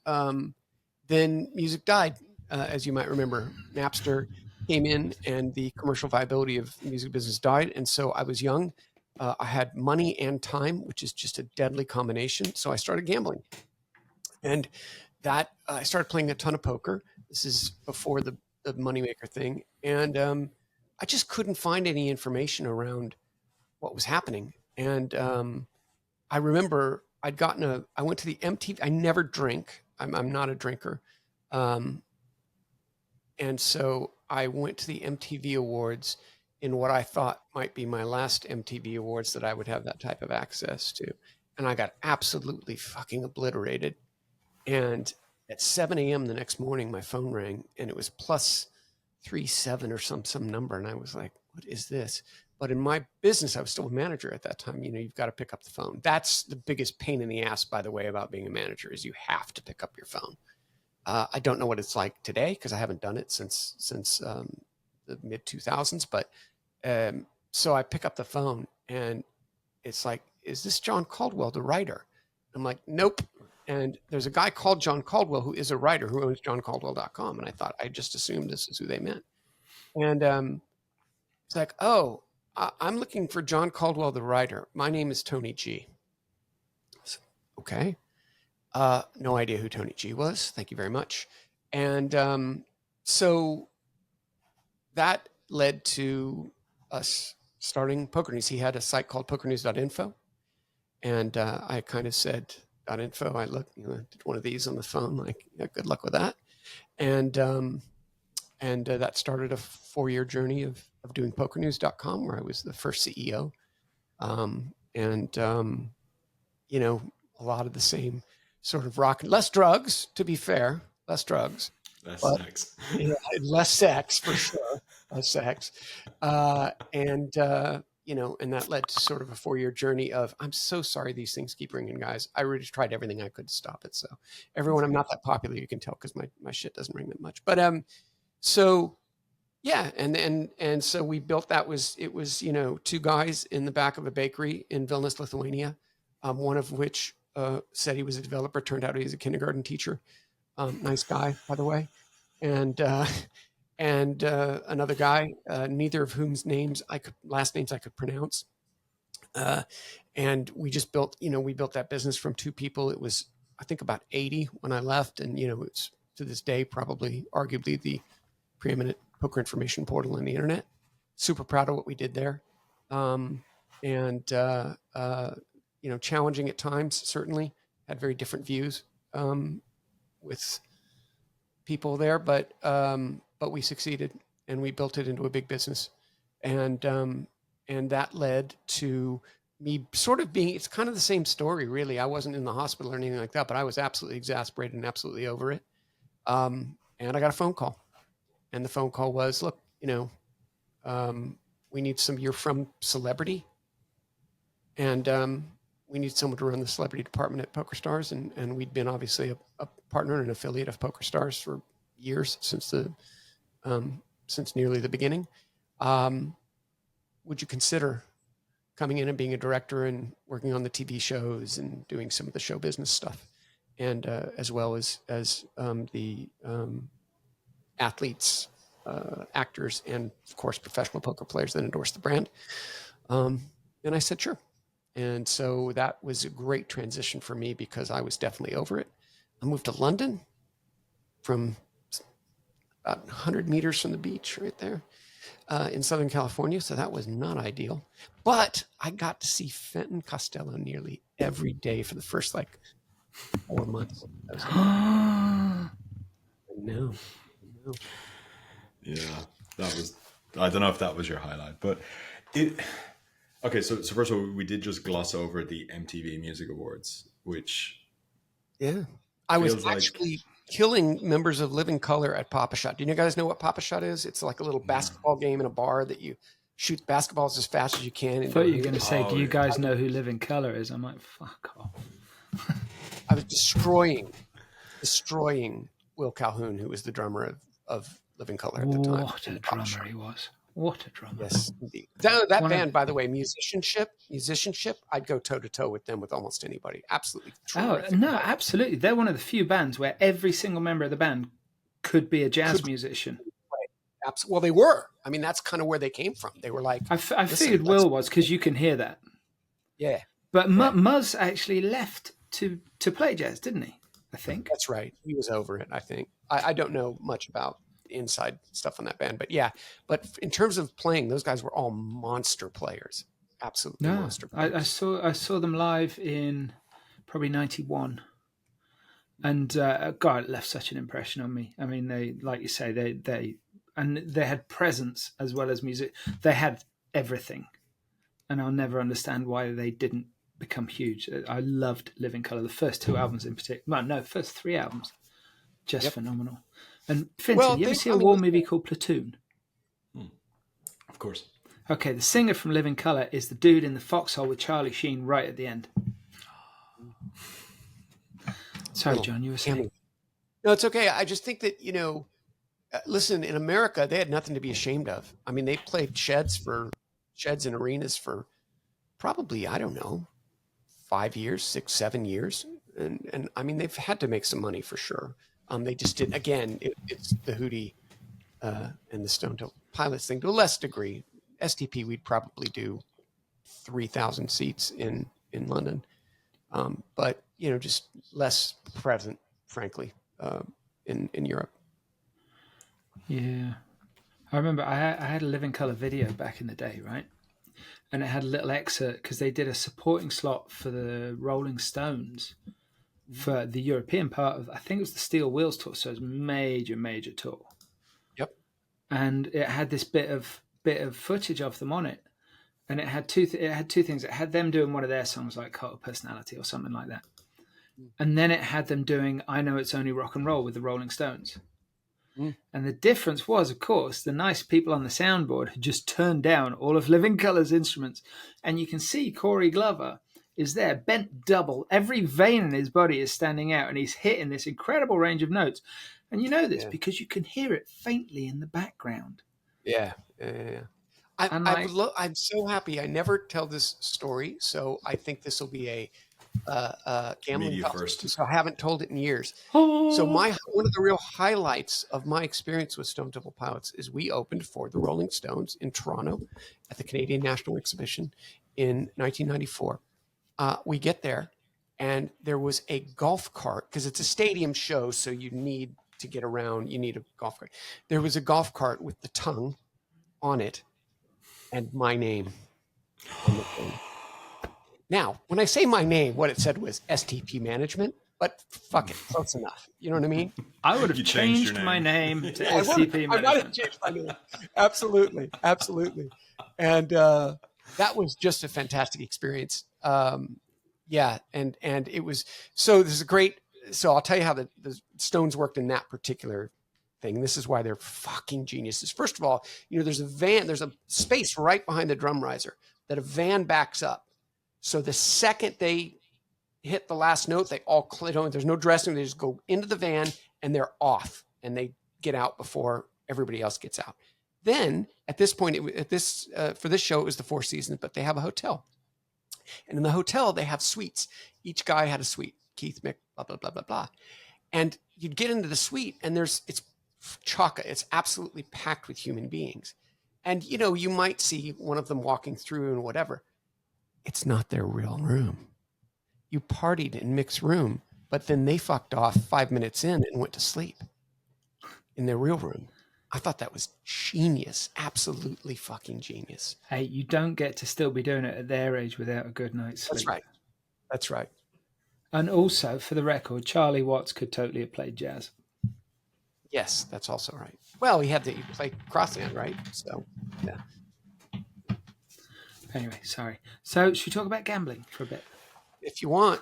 then music died, as you might remember. Napster came in, and the commercial viability of the music business died. And so I was young. I had money and time, which is just a deadly combination. So I started gambling, and that I started playing a ton of poker. This is before the moneymaker thing, and I just couldn't find any information around what was happening. And I remember I went to the MTV. I never drink. I'm not a drinker. And so I went to the MTV Awards in what I thought might be my last MTV Awards that I would have that type of access to. And I got absolutely fucking obliterated. And at 7 a.m. the next morning, my phone rang, and it was +37 or some number. And I was like, what is this? But in my business, I was still a manager at that time. You've got to pick up the phone. That's the biggest pain in the ass, by the way, about being a manager, is you have to pick up your phone. I don't know what it's like today because I haven't done it since the mid 2000s. But so I pick up the phone, and it's like, is this John Caldwell, the writer? I'm like, nope. And there's a guy called John Caldwell who is a writer who owns johncaldwell.com. And I just assumed this is who they meant. And it's like, oh, I'm looking for John Caldwell, the writer. My name is Tony G. Said, okay. No idea who Tony G was. Thank you very much. And so that led to us starting Poker News. He had a site called pokernews.info. And I kind of said, .info. I looked, did one of these on the phone, like, yeah, good luck with that. And that started a 4-year journey of doing pokernews.com, where I was the first CEO. A lot of the same sort of rock, less drugs, to be fair, less drugs.
Less sex.
Yeah, less sex, for sure. Less sex. And that led to sort of a 4-year journey of, I'm so sorry these things keep ringing, guys. I really tried everything I could to stop it. So everyone, I'm not that popular, you can tell, because my shit doesn't ring that much. But so yeah, and so we built it was 2 guys in the back of a bakery in Vilnius, Lithuania, one of which said he was a developer. Turned out he was a kindergarten teacher. Nice guy, by the way. And another guy, neither of whom's last names I could pronounce. And we just built that business from 2 people. It was, I think, about 80 when I left. And, it's to this day, probably arguably the preeminent poker information portal on the internet. Super proud of what we did there. Challenging at times, certainly. Had very different views with people there, but we succeeded, and we built it into a big business. And that led to me sort of being, it's kind of the same story, really. I wasn't in the hospital or anything like that, but I was absolutely exasperated and absolutely over it. And I got a phone call. And the phone call was, look, we need you're from Celebrity. And we need someone to run the celebrity department at PokerStars. And we'd been obviously a partner and an affiliate of PokerStars for years, since nearly the beginning. Would you consider coming in and being a director and working on the TV shows and doing some of the show business stuff, and as well as the athletes, actors, and of course professional poker players that endorse the brand? And I said sure. And so that was a great transition for me, because I was definitely over it. I moved to London from about 100 meters from the beach right there in Southern California. So that was not ideal. But I got to see Fenton Costello nearly every day for the first 4 months. No.
Yeah, that was. I don't know if that was your highlight, but it. Okay, so first of all, we did just gloss over the MTV Music Awards, which
Yeah. I was
feels like
actually killing members of Living Color at Papa Shot. Do you guys know what Papa Shot is? It's like a little
no.
basketball game in a bar that you shoot basketballs as fast as you can
I
into
thought
a
you were
hoop.
going to say,
Oh,
do you
yeah.
guys know who Living Color is? I'm like, fuck off.
I was destroying Will Calhoun, who was the drummer of Living Color at the time.
What a drummer he was. What a drummer.
Yes, indeed. That
One
band,
of-
by the way, musicianship, I'd go toe to toe with them with almost anybody. Absolutely
Oh,
terrific.
no, absolutely. They're one of the few bands where every single member of the band could be a jazz
Could-
musician.
Well, they were. I mean, that's kind of where they came from. They were like,
I
listen,
figured Will was because you can hear that.
yeah,
But
Yeah.
Muzz actually left to play jazz, didn't he? I think.
that's right. He was over it, I think. I don't know much about inside stuff on that band, but yeah. But in terms of playing, those guys were all monster players. Absolutely
No,
monster players.
I saw them live in probably '91, and God, it left such an impression on me. I mean, they, like you say, they had presence as well as music. They had everything, and I'll never understand why they didn't become huge. I loved Living Color. The first two albums in particular. Well, no, first three albums, just phenomenal. And Fintan,
Well,
you ever
they-
see a
I mean,
war movie called Platoon?
Of course.
Okay, the singer from Living Color is the dude in the foxhole with Charlie Sheen right at the end. Sorry, John, you were saying.
No, it's okay. I just think that, listen, in America, they had nothing to be ashamed of. I mean, they played sheds and arenas for probably, I don't know, 5 years, 6, 7 years. And I mean, they've had to make some money for sure. They just didn't, again, it's the Hootie and the Stone Temple Pilots thing to a less degree. STP, we'd probably do 3,000 seats in London. But, just less present, frankly, in Europe.
Yeah. I remember I had a Living Color video back in the day, right? And it had a little excerpt because they did a supporting slot for the Rolling Stones for the European part of, I think it was the Steel Wheels tour, so it was major tour.
Yep.
And it had this bit of footage of them on it, and it had two things. It had them doing one of their songs like Cult of Personality or something like that, and then it had them doing I Know It's Only Rock and Roll with the Rolling Stones. And the difference was, of course, the nice people on the soundboard had just turned down all of Living Color's instruments, and you can see Corey Glover is there, bent double. Every vein in his body is standing out, and he's hitting this incredible range of notes. And you know this because you can hear it faintly in the background.
Yeah. I'm so happy. I never tell this story, so I think this will be a gambling
Media
cost,
first.
so I haven't told it in years. So one of the real highlights of my experience with Stone Temple Pilots is we opened for the Rolling Stones in Toronto at the Canadian National Exhibition in 1994. We get there, and there was a golf cart because it's a stadium show, so you need to get around. You need a golf cart. There was a golf cart with the tongue on it and my name on the thing. Now, when I say my name, what it said was STP Management, but fuck it, close enough. You know what I mean?
I would have
You changed your
changed my name to
I
SCP
might have
Management.
changed my name. Absolutely. And that was just a fantastic experience. Yeah, and it was so. There's a great. So I'll tell you how the Stones worked in that particular thing. This is why they're fucking geniuses. First of all, there's a space right behind the drum riser that a van backs up. So the second they hit the last note, they all there's no dressing. They just go into the van and they're off, and they get out before everybody else gets out. Then at this point, for this show, it was the Four Seasons, but they have a hotel. And in the hotel, they have suites. Each guy had a suite. Keith, Mick, blah, blah, blah, blah, blah. And you'd get into the suite, and it's chock-a. It's absolutely packed with human beings. And, you might see one of them walking through and whatever. It's not their real room. You partied in Mick's room, but then they fucked off 5 minutes in and went to sleep in their real room. I thought that was genius. Absolutely fucking genius.
Hey, you don't get to still be doing it at their age without a good night's sleep.
That's right. And
And also, for the record, Charlie Watts could totally have played jazz.
Yes, that's also right. Well, he play crosshand, right? So, yeah.
Anyway, sorry. So, should we talk about gambling for a bit?
If you want,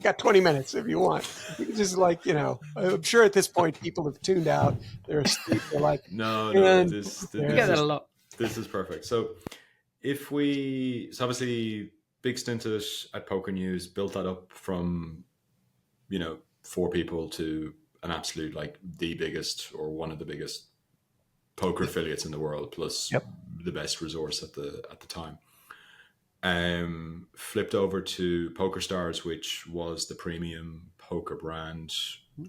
got 20 minutes. If you want, we can just I'm sure at this point people have tuned out. They're asleep. They're like,
No,
and
this
We get that a lot.
this is perfect. So obviously big stint at Poker News, built that up from 4 people to an absolute, like, the biggest or one of the biggest poker affiliates in the world, plus
Yep.
the best resource at the time. Flipped over to PokerStars, which was the premium poker brand,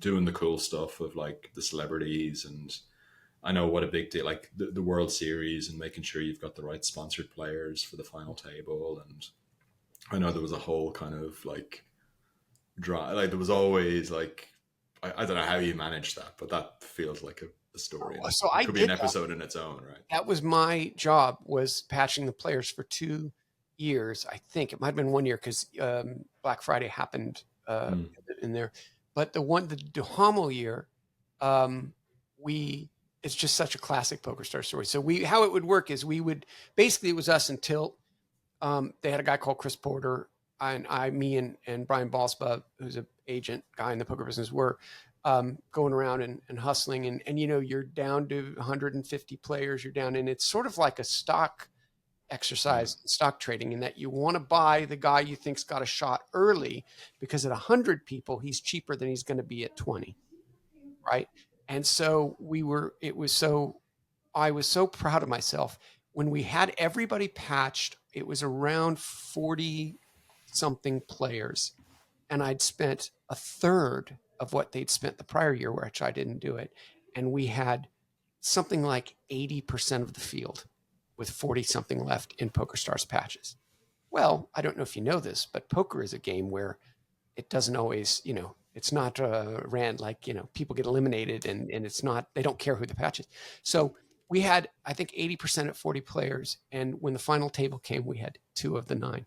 doing the cool stuff of, like, the celebrities, and I know what a big deal, like the World Series, and making sure you've got the right sponsored players for the final table. And I know there was a whole kind of, like, like, there was always, like, I don't know how you manage that, but that feels like a story.
So
It
I
could be
did
an episode in its own, right?
that was my job, was patching the players for 2 years. I think it might have been 1 year because Black Friday happened in there. But the Duhamel year, it's just such a classic PokerStar story. So how it would work is basically it was us and Tilt. They had a guy called Chris Porter, and me and Brian Balsba, who's an agent guy in the poker business, were going around and hustling. And you're down to 150 players. You're down, and it's sort of like a stock exercise, stock trading, in that you want to buy the guy you think's got a shot early, because at 100 people, he's cheaper than he's going to be at 20, right? And so I was so proud of myself when we had everybody patched. It was around 40 something players, and I'd spent a third of what they'd spent the prior year, which I didn't do it. And we had something like 80% of the field with 40 something left in PokerStars patches. Well, I don't know if you know this, but poker is a game where it doesn't always, it's not ran like, people get eliminated, and it's not, they don't care who the patch is. So we had, I think, 80% at 40 players. And when the final table came, we had 2 of the 9.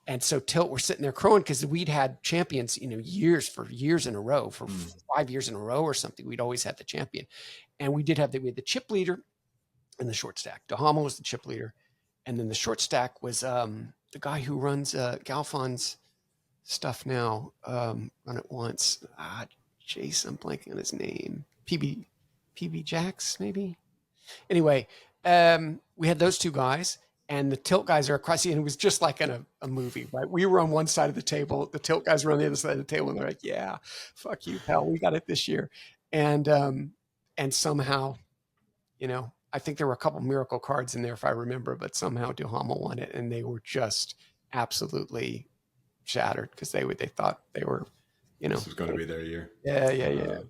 And so Tilt were sitting there crowing, because we'd had champions, years in a row, for 5 years in a row or something. We'd always had the champion. And we had the chip leader and the short stack. Duhamel was the chip leader. And then the short stack was the guy who runs Galfon's stuff now, Run It Once. Jason, I'm blanking on his name. PB Jacks, maybe? Anyway, we had those 2 guys, and the Tilt guys are across, and it was just like in a movie, right? We were on one side of the table, the Tilt guys were on the other side of the table, and they're like, yeah, fuck you, pal, we got it this year. And somehow, I think there were a couple miracle cards in there, if I remember, but somehow Duhamel won it, and they were just absolutely shattered, because they thought they were,
this was going to be their year.
Yeah.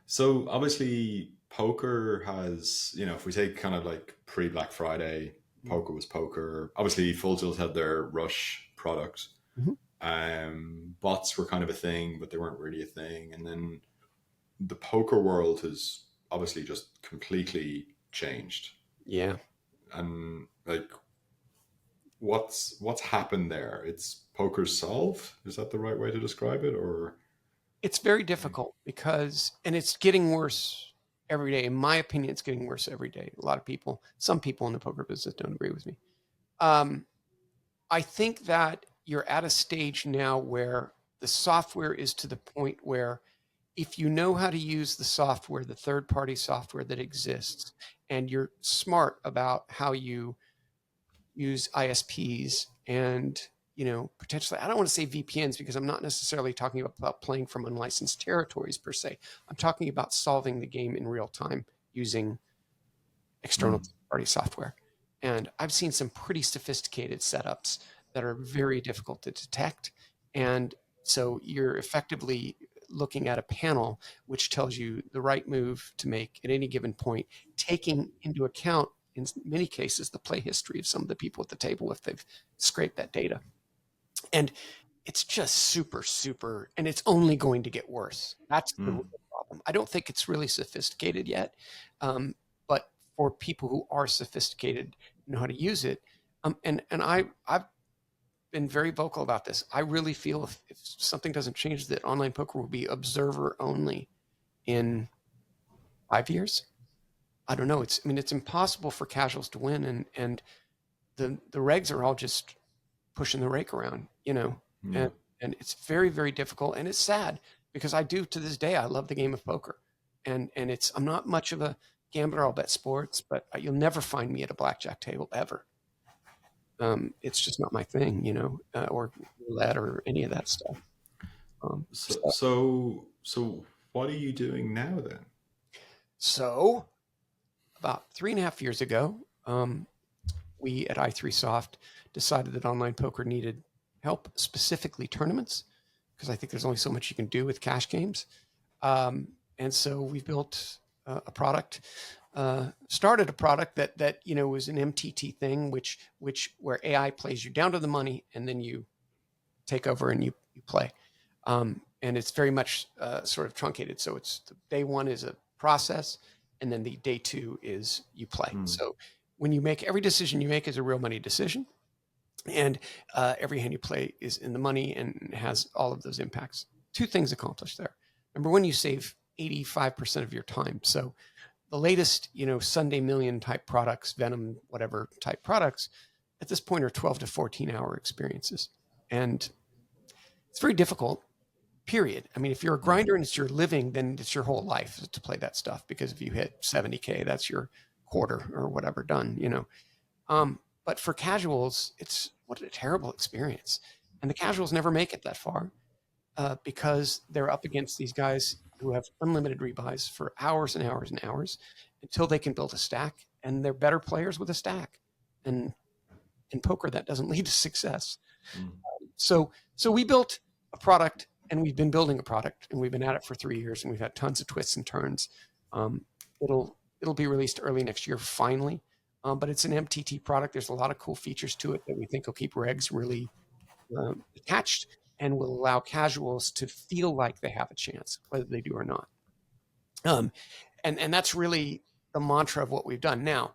So obviously poker has, if we take kind of like pre-Black Friday, poker was poker. Obviously Full Tilt had their Rush product. Bots were kind of a thing, but they weren't really a thing. And then the poker world has obviously just completely changed.
Yeah.
And, like, what's happened there? It's poker's solved? Is that the right way to describe it? Or
it's very difficult, and it's getting worse every day. In my opinion, it's getting worse every day. Some people in the poker business don't agree with me. I think that you're at a stage now where the software is to the point where, if you know how to use the software, the third-party software that exists, and you're smart about how you use ISPs and, potentially, I don't want to say VPNs, because I'm not necessarily talking about playing from unlicensed territories per se. I'm talking about solving the game in real time using external party software. And I've seen some pretty sophisticated setups that are very difficult to detect. And so you're effectively looking at a panel which tells you the right move to make at any given point, taking into account, in many cases, the play history of some of the people at the table, if they've scraped that data. And it's just super, super, and it's only going to get worse. That's the real problem. I don't think it's really sophisticated yet, but for people who are sophisticated, know how to use it. And I've been very vocal about this. I really feel if something doesn't change, that online poker will be observer only in 5 years. I don't know. It's impossible for casuals to win, and the regs are all just pushing the rake around,
Mm.
and it's very, very difficult, and it's sad because I do, to this day, I love the game of poker, and I'm not much of a gambler. I'll bet sports, but you'll never find me at a blackjack table ever. It's just not my thing, or roulette or any of that stuff.
So,
So,
so what are you doing now then?
so about 3.5 years ago, we at i3 Soft decided that online poker needed help, specifically tournaments, because I think there's only so much you can do with cash games. And so we built a product, started a product that was an MTT thing, where AI plays you down to the money, and then you take over and you play. And it's very much sort of truncated. So it's day one is a process, and then the day two is you play. So when you make, every decision you make is a real money decision, and every hand you play is in the money and has all of those impacts. Two things accomplished there. Number one, you save 85% of your time. So the latest, Sunday Million type products, Venom, whatever type products, at this point are 12 to 14 hour experiences. And it's very difficult, period. I mean, if you're a grinder and it's your living, then it's your whole life to play that stuff, because if you hit 70K, that's your quarter or whatever done. But for casuals, it's what a terrible experience. And the casuals never make it that far because they're up against these guys who have unlimited rebuys for hours and hours and hours until they can build a stack. And they're better players with a stack. And in poker, that doesn't lead to success.
Mm.
So we built a product, and we've been building a product, and we've been at it for 3 years, and we've had tons of twists and turns. It'll be released early next year, finally. But it's an MTT product. There's a lot of cool features to it that we think will keep regs really attached, and will allow casuals to feel like they have a chance, whether they do or not. And that's really the mantra of what we've done. Now,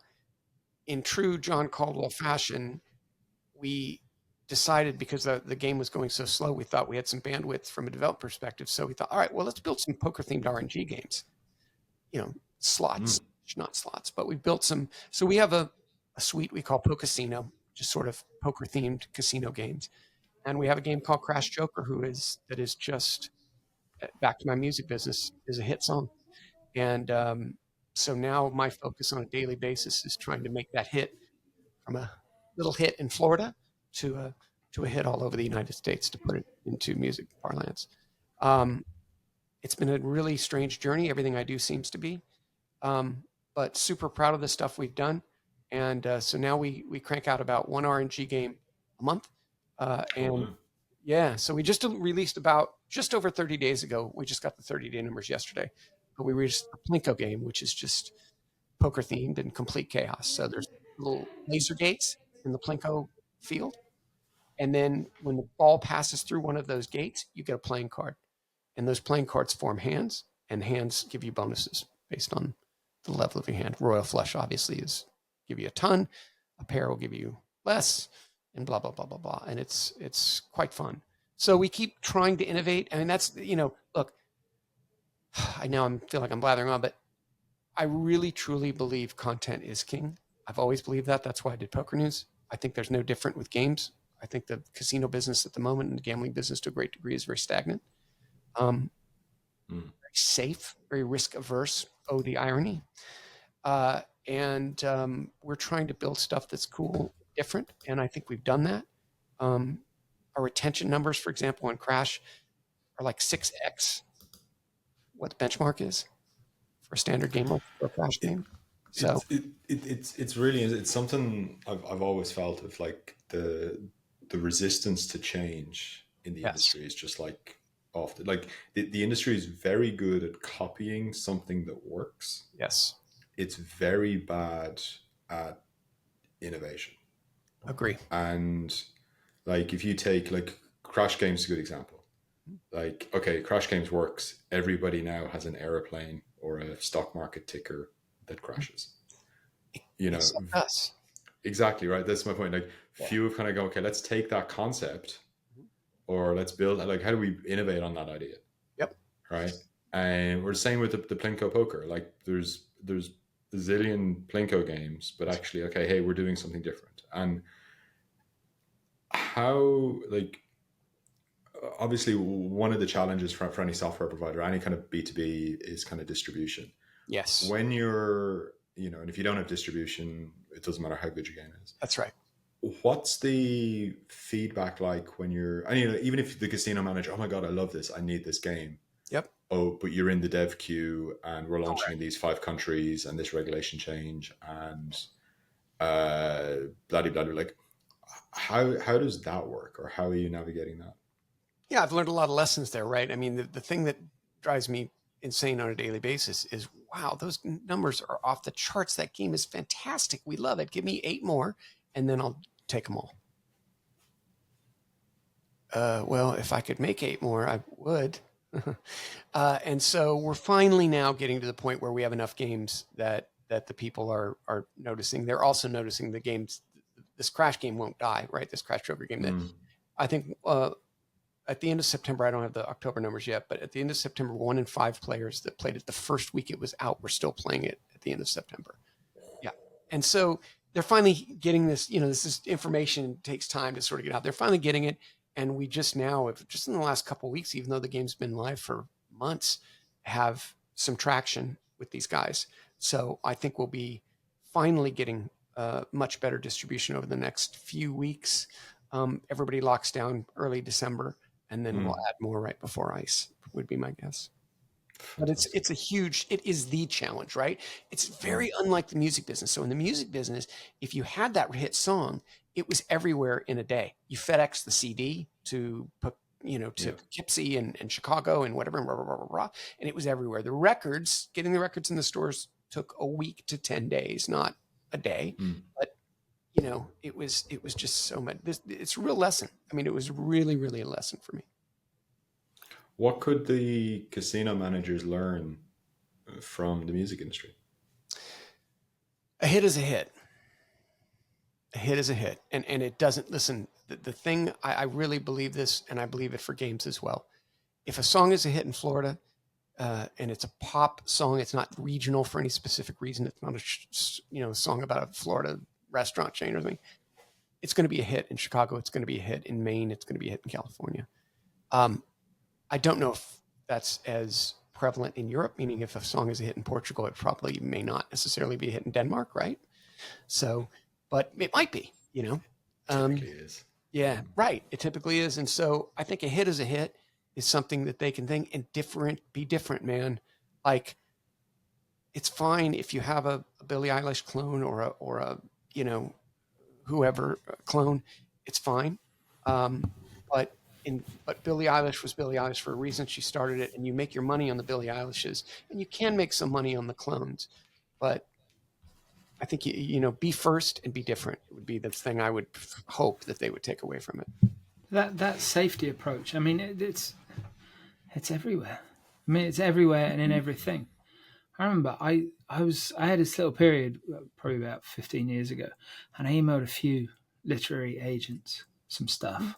in true John Caldwell fashion, we decided, because the game was going so slow, we thought we had some bandwidth from a developer perspective. So we thought, all right, well, let's build some poker-themed RNG games. Slots, not slots, but we built some. So we have a suite we call Casino, just sort of poker-themed casino games. And we have a game called Crash Joker, that is just, back to my music business, is a hit song. And so now my focus on a daily basis is trying to make that hit from a little hit in Florida to a hit all over the United States, to put it into music parlance. It's been a really strange journey. Everything I do seems to be, but super proud of the stuff we've done. And so now we crank out about one RNG game a month. And yeah, so we just released about just over 30 days ago. We just got the 30-day numbers yesterday, but we released a Plinko game, which is just poker themed and complete chaos. So there's little laser gates in the Plinko field. And then when the ball passes through one of those gates, you get a playing card. And those playing cards form hands, and hands give you bonuses based on the level of your hand. Royal Flush, obviously, give you a ton. A pair will give you less, and blah, blah, blah, blah, blah. And it's quite fun. So we keep trying to innovate. I mean, that's, look, I know I feel like I'm blathering on, but I really, truly believe content is king. I've always believed that. That's why I did Poker News. I think there's no different with games. I think the casino business at the moment, and the gambling business to a great degree, is very stagnant. Very safe, very risk averse. Oh, the irony. And we're trying to build stuff that's cool, different. And I think we've done that. Our retention numbers, for example, on Crash are like 6x what the benchmark is for a standard game, like for a Crash game. So
it's really, it's something I've always felt of, like the resistance to change in the industry is just like often, like the industry is very good at copying something that works.
Yes.
It's very bad at innovation.
Agree.
And like, if you take, like, Crash Games is a good example. Like, okay, Crash Games works. Everybody now has an airplane or a stock market ticker that crashes.
It's like us.
Exactly right. That's my point. Like, few have kind of go, okay, let's take that concept, or let's build, like, how do we innovate on that idea?
Yep.
Right. And we're the same with the Plinko poker. Like, there's a zillion Plinko games, but actually, okay, hey, we're doing something different. And how, like, obviously one of the challenges for any software provider, any kind of B2B, is kind of distribution.
Yes.
When you're, and if you don't have distribution, it doesn't matter how good your game is.
That's right.
What's the feedback like when you're, and even if the casino manager, oh my God, I love this, I need this game.
Yep.
Oh, but you're in the dev queue and we're launching in these 5 countries and this regulation change and blah, blah, blah. Like, how does that work, or how are you navigating that?
Yeah, I've learned a lot of lessons there, right? I mean, the thing that drives me insane on a daily basis is, wow, those numbers are off the charts. That game is fantastic. We love it. Give me 8 more, and then I'll take them all. Well, if I could make 8 more, I would. And so we're finally now getting to the point where we have enough games that the people are noticing. They're also noticing the games. This Crash game won't die, right? This Crash Joker game that I think at the end of September, I don't have the October numbers yet, but at the end of September, 1 in 5 players that played it the first week it was out were still playing it at the end of September. Yeah. And so they're finally getting this, this is information, takes time to sort of get out. They're finally getting it. And we just now, just in the last couple of weeks, even though the game's been live for months, have some traction with these guys. So I think we'll be finally getting much better distribution over the next few weeks. Everybody locks down early December, and then we'll add more right before ice, would be my guess. But it is the challenge, right? It's very unlike the music business. So in the music business, if you had that hit song, it was everywhere in a day. You FedEx the CD to Poughkeepsie and Chicago and whatever, and blah, blah, blah, blah, blah, and it was everywhere. The records, getting the records in the stores took a week to 10 days, not a day. But it was just so much. It's a real lesson. I mean, it was really, really a lesson for me.
What could the casino managers learn from the music industry?
A hit is a hit. A hit is a hit. And it doesn't, listen, the thing, I really believe this, and I believe it for games as well. If a song is a hit in Florida, and it's a pop song, it's not regional for any specific reason, it's not a song about a Florida restaurant chain or something, it's going to be a hit in Chicago, it's going to be a hit in Maine, it's going to be a hit in California. I don't know if that's as prevalent in Europe, meaning if a song is a hit in Portugal, it probably may not necessarily be a hit in Denmark, right? So, but it might be,
Typically is.
Yeah, right. It typically is. And so I think a hit is a hit is something that they can think and be different, man. Like, it's fine if you have a Billie Eilish clone or a whoever clone, it's fine. But Billie Eilish was Billie Eilish for a reason. She started it, and you make your money on the Billie Eilishes, and you can make some money on the clones. But I think be first and be different. It would be the thing I would hope that they would take away from it.
That safety approach. I mean, it's everywhere. I mean, it's everywhere and in everything. I remember I had this little period, probably about 15 years ago, and I emailed a few literary agents some stuff.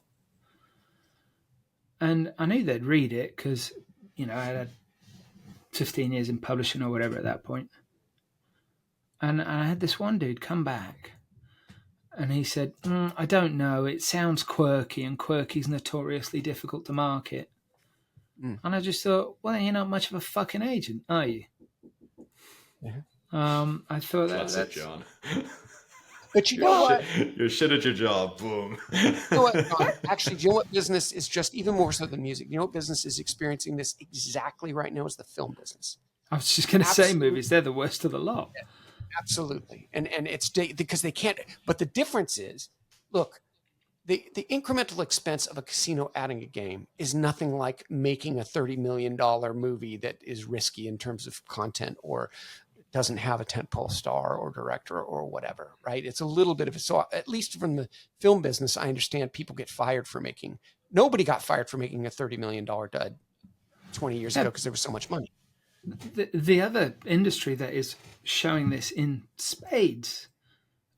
And I knew they'd read it because, I had 15 years in publishing or whatever at that point. And I had this one dude come back and he said, I don't know, it sounds quirky, and quirky's notoriously difficult to market. And I just thought, well, you're not much of a fucking agent, are you?
Yeah.
I thought
that's it,
that's
John.
But you know what?
You're shit at your job. Boom.
You know what? No, actually, do you know what business is just even more so than music? You know what business is experiencing this exactly right now is the film business.
I was just going to say movies. They're the worst of the lot.
Yeah, absolutely. And it's because they can't. But the difference is, look, the incremental expense of a casino adding a game is nothing like making a $30 million movie that is risky in terms of content or doesn't have a tentpole star or director or whatever, right? It's a little bit of a, so at least from the film business, I understand people get fired for nobody got fired for making a $30 million dud 20 years ago because there was so much money.
The other industry that is showing this in spades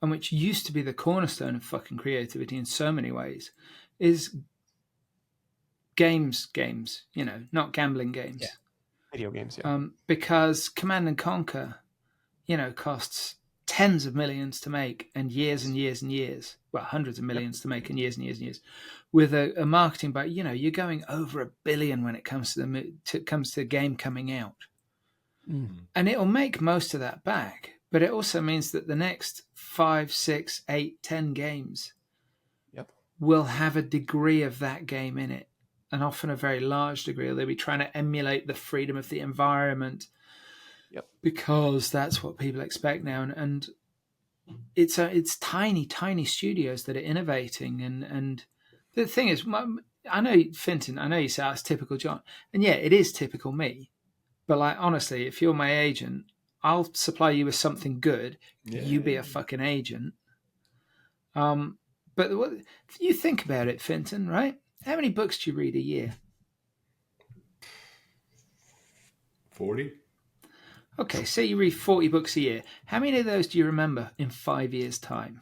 and which used to be the cornerstone of fucking creativity in so many ways, is games, not gambling games.
Yeah. Video games, yeah.
Because Command and Conquer, costs tens of millions to make and years and years and years. Well, hundreds of millions to make and years and years and years. With a marketing budget, you're going over $1 billion when it comes to the game coming out. And it'll make most of that back. But it also means that the next 5, 6, 8, 10 games will have a degree of that game in it, and often a very large degree. Or they'll be trying to emulate the freedom of the environment, because that's what people expect now. And it's tiny, tiny studios that are innovating. And the thing is, I know Fintan, I know you say that's typical John, and yeah, it is typical me. But like, honestly, if you're my agent, I'll supply you with something good. You be a fucking agent. But if you think about it, Fintan, right? How many books do you read a year?
40.
Okay, say you read 40 books a year. How many of those do you remember in 5 years' time?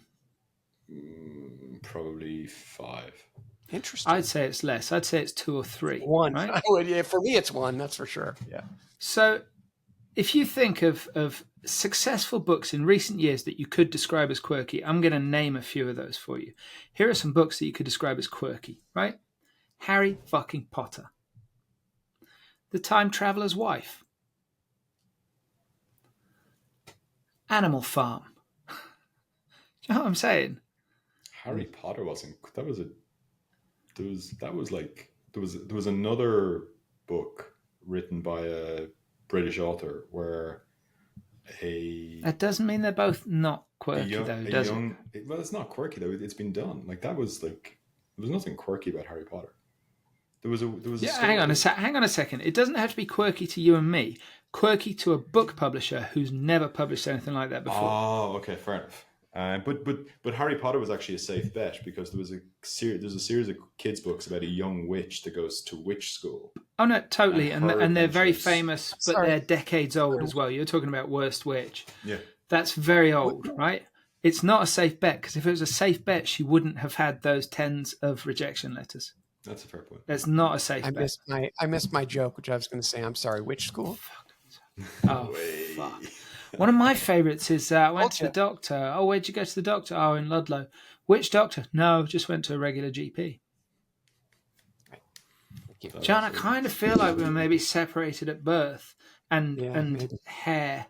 Probably 5.
Interesting.
I'd say it's less. I'd say it's 2 or 3.
1.
Right?
Yeah, for me, it's 1. That's for sure. Yeah.
So if you think of successful books in recent years that you could describe as quirky, I'm going to name a few of those for you. Here are some books that you could describe as quirky, right? Harry fucking Potter. The Time Traveler's Wife. Animal Farm. Do you know what I'm saying?
Harry Potter wasn't. There was another book written by a British author where
that doesn't mean they're both not quirky, does it?
Well, it's not quirky though. It's been done. Like that was like there was nothing quirky about Harry Potter. There was a
hang on a second. It doesn't have to be quirky to you and me. Quirky to a book publisher who's never published anything like that before.
Oh, okay, fair enough. But Harry Potter was actually a safe bet because there's a series of kids books about a young witch that goes to witch school.
Oh no, totally, and they're very famous, but they're decades old as well. You're talking about Worst Witch.
Yeah,
that's very old, right? It's not a safe bet because if it was a safe bet, she wouldn't have had those tens of rejection letters.
That's a fair point.
That's not a safe bet.
I missed my joke, which I was going to say. I'm sorry. Which school?
Oh, fuck. One of my favourites is I went to the doctor. Oh, where'd you go to the doctor? Oh, in Ludlow. Which doctor? No, just went to a regular GP. John, I kind of feel like we were maybe separated at birth and hair.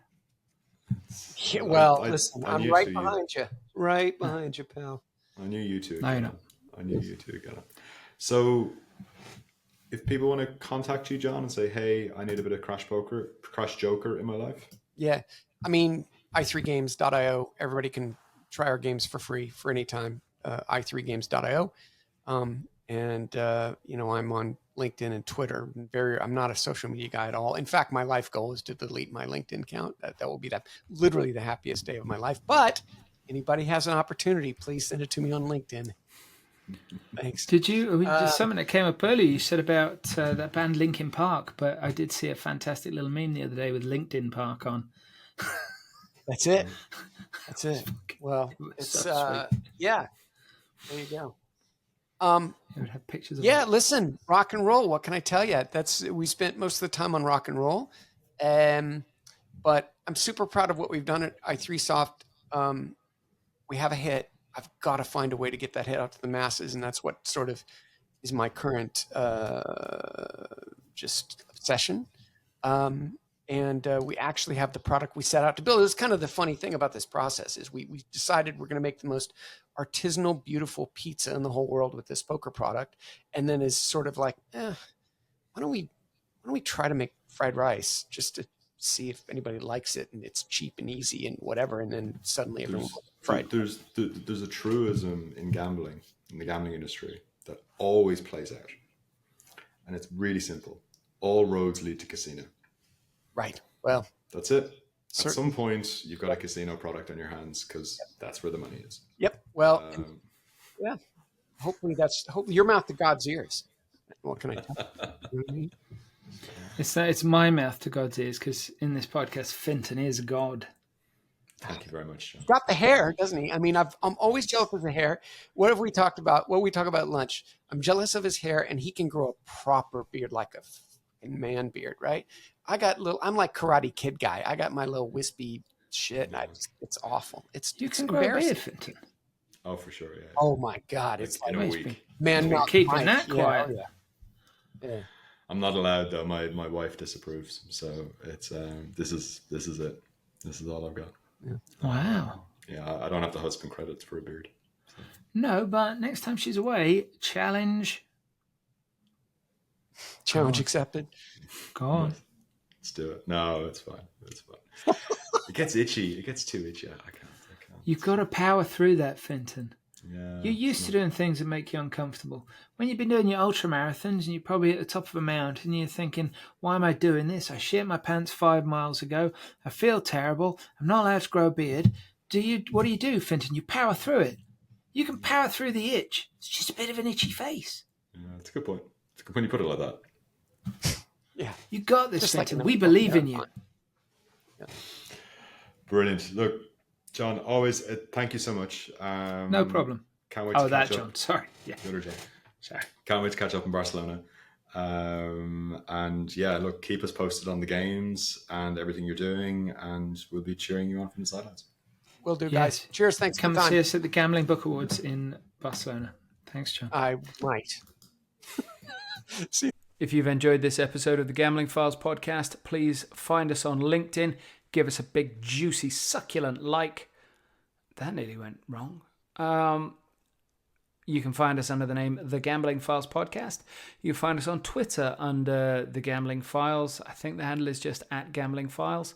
Yeah, well, listen, I'm right behind you. Right behind you, pal.
I knew you two.
No, you're not.
I knew you two again. So, if people want to contact you, John, and say, "Hey, I need a bit of Crash Joker in my life,"
yeah, I mean, i3games.io. Everybody can try our games for free for any time. i3games.io, and I'm on LinkedIn and Twitter. I'm not a social media guy at all. In fact, my life goal is to delete my LinkedIn account. That will be literally the happiest day of my life. But anybody has an opportunity, please send it to me on LinkedIn. Thanks.
Did you? There's something that came up earlier. You said about that band Linkin Park, but I did see a fantastic little meme the other day with LinkedIn Park on.
That's it. That's it. Well, it's yeah. There you go.
It would have pictures of
listen, rock and roll. What can I tell you? We spent most of the time on rock and roll, but I'm super proud of what we've done at i3Soft. We have a hit. I've got to find a way to get that hit out to the masses, and that's what sort of is my current just obsession. And we actually have the product we set out to build. It's kind of the funny thing about this process is we decided we're going to make the most artisanal, beautiful pizza in the whole world with this poker product, and then is sort of like, why don't we try to make fried rice just to see if anybody likes it, and it's cheap and easy and whatever, and then suddenly everyone fried.
There's a truism in gambling, in the gambling industry, that always plays out, and it's really simple. All roads lead to casino. Right. Well, that's it. At some point, you've got a casino product on your hands because that's where the money is.
Yep. Well, yeah. Hopefully your mouth to God's ears. What can I tell you?
It's my mouth to God's ears because in this podcast, Fintan is God.
Thank you very much, John.
Got the hair, doesn't he? I mean, I'm always jealous of the hair. What have we talked about? What we talk about at lunch? I'm jealous of his hair, and he can grow a proper beard, like a fucking man beard, right? I'm like Karate Kid guy. I got my little wispy shit, and it's awful. It's
can grow a
embarrassing.
beard, Fintan.
Oh, for sure, yeah.
Oh my God,
Like,
it's
in
like
a
He's
week.
man,
been
not
keeping
Mike.
that quiet.
Yeah, yeah.
I'm not allowed though. My wife disapproves, so it's this is it. This is all I've got.
Yeah.
Wow.
Yeah, I don't have the husband credits for a beard. So.
No, but next time she's away, challenge.
Challenge accepted.
Go on.
Let's do it. No, it's fine. It's fine. It gets itchy. It gets too itchy. I can't.
You've got to power through that, Fintan.
Yeah.
You're used to doing things that make you uncomfortable. When you've been doing your ultra marathons and you're probably at the top of a mountain, you're thinking, why am I doing this? I shit my pants 5 miles ago. I feel terrible. I'm not allowed to grow a beard. What do you do, Fintan? You power through it. You can power through the itch. It's just a bit of an itchy face.
Yeah, it's a good point. It's a good point you put it like that.
Yeah.
You got this,
Just like
Fintan.
in
We
the
believe in you.
Yeah.
Brilliant. Look, John, always thank you so much.
No problem.
Can't wait to catch up.
John. Sorry. Yeah.
The other John.
Sorry.
Can't wait to catch up in Barcelona. And yeah, look, keep us posted on the games and everything you're doing, and we'll be cheering you on from the sidelines.
Will do, guys. Cheers. Thanks
Come
for the time.
see us at the Gambling Book Awards in Barcelona. Thanks, John.
I might.
If you've enjoyed this episode of the Gambling Files podcast, please find us on LinkedIn. Give us a big, juicy, succulent like. That nearly went wrong. You can find us under the name The Gambling Files Podcast. You can find us on Twitter under The Gambling Files. I think the handle is just @GamblingFiles.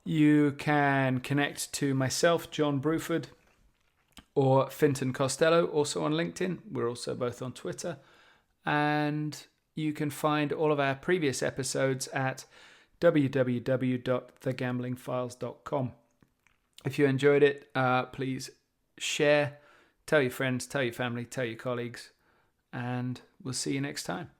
You can connect to myself, John Bruford, or Fintan Costello, also on LinkedIn. We're also both on Twitter. And you can find all of our previous episodes at www.thegamblingfiles.com. If you enjoyed it, please share, tell your friends, tell your family, tell your colleagues, and we'll see you next time.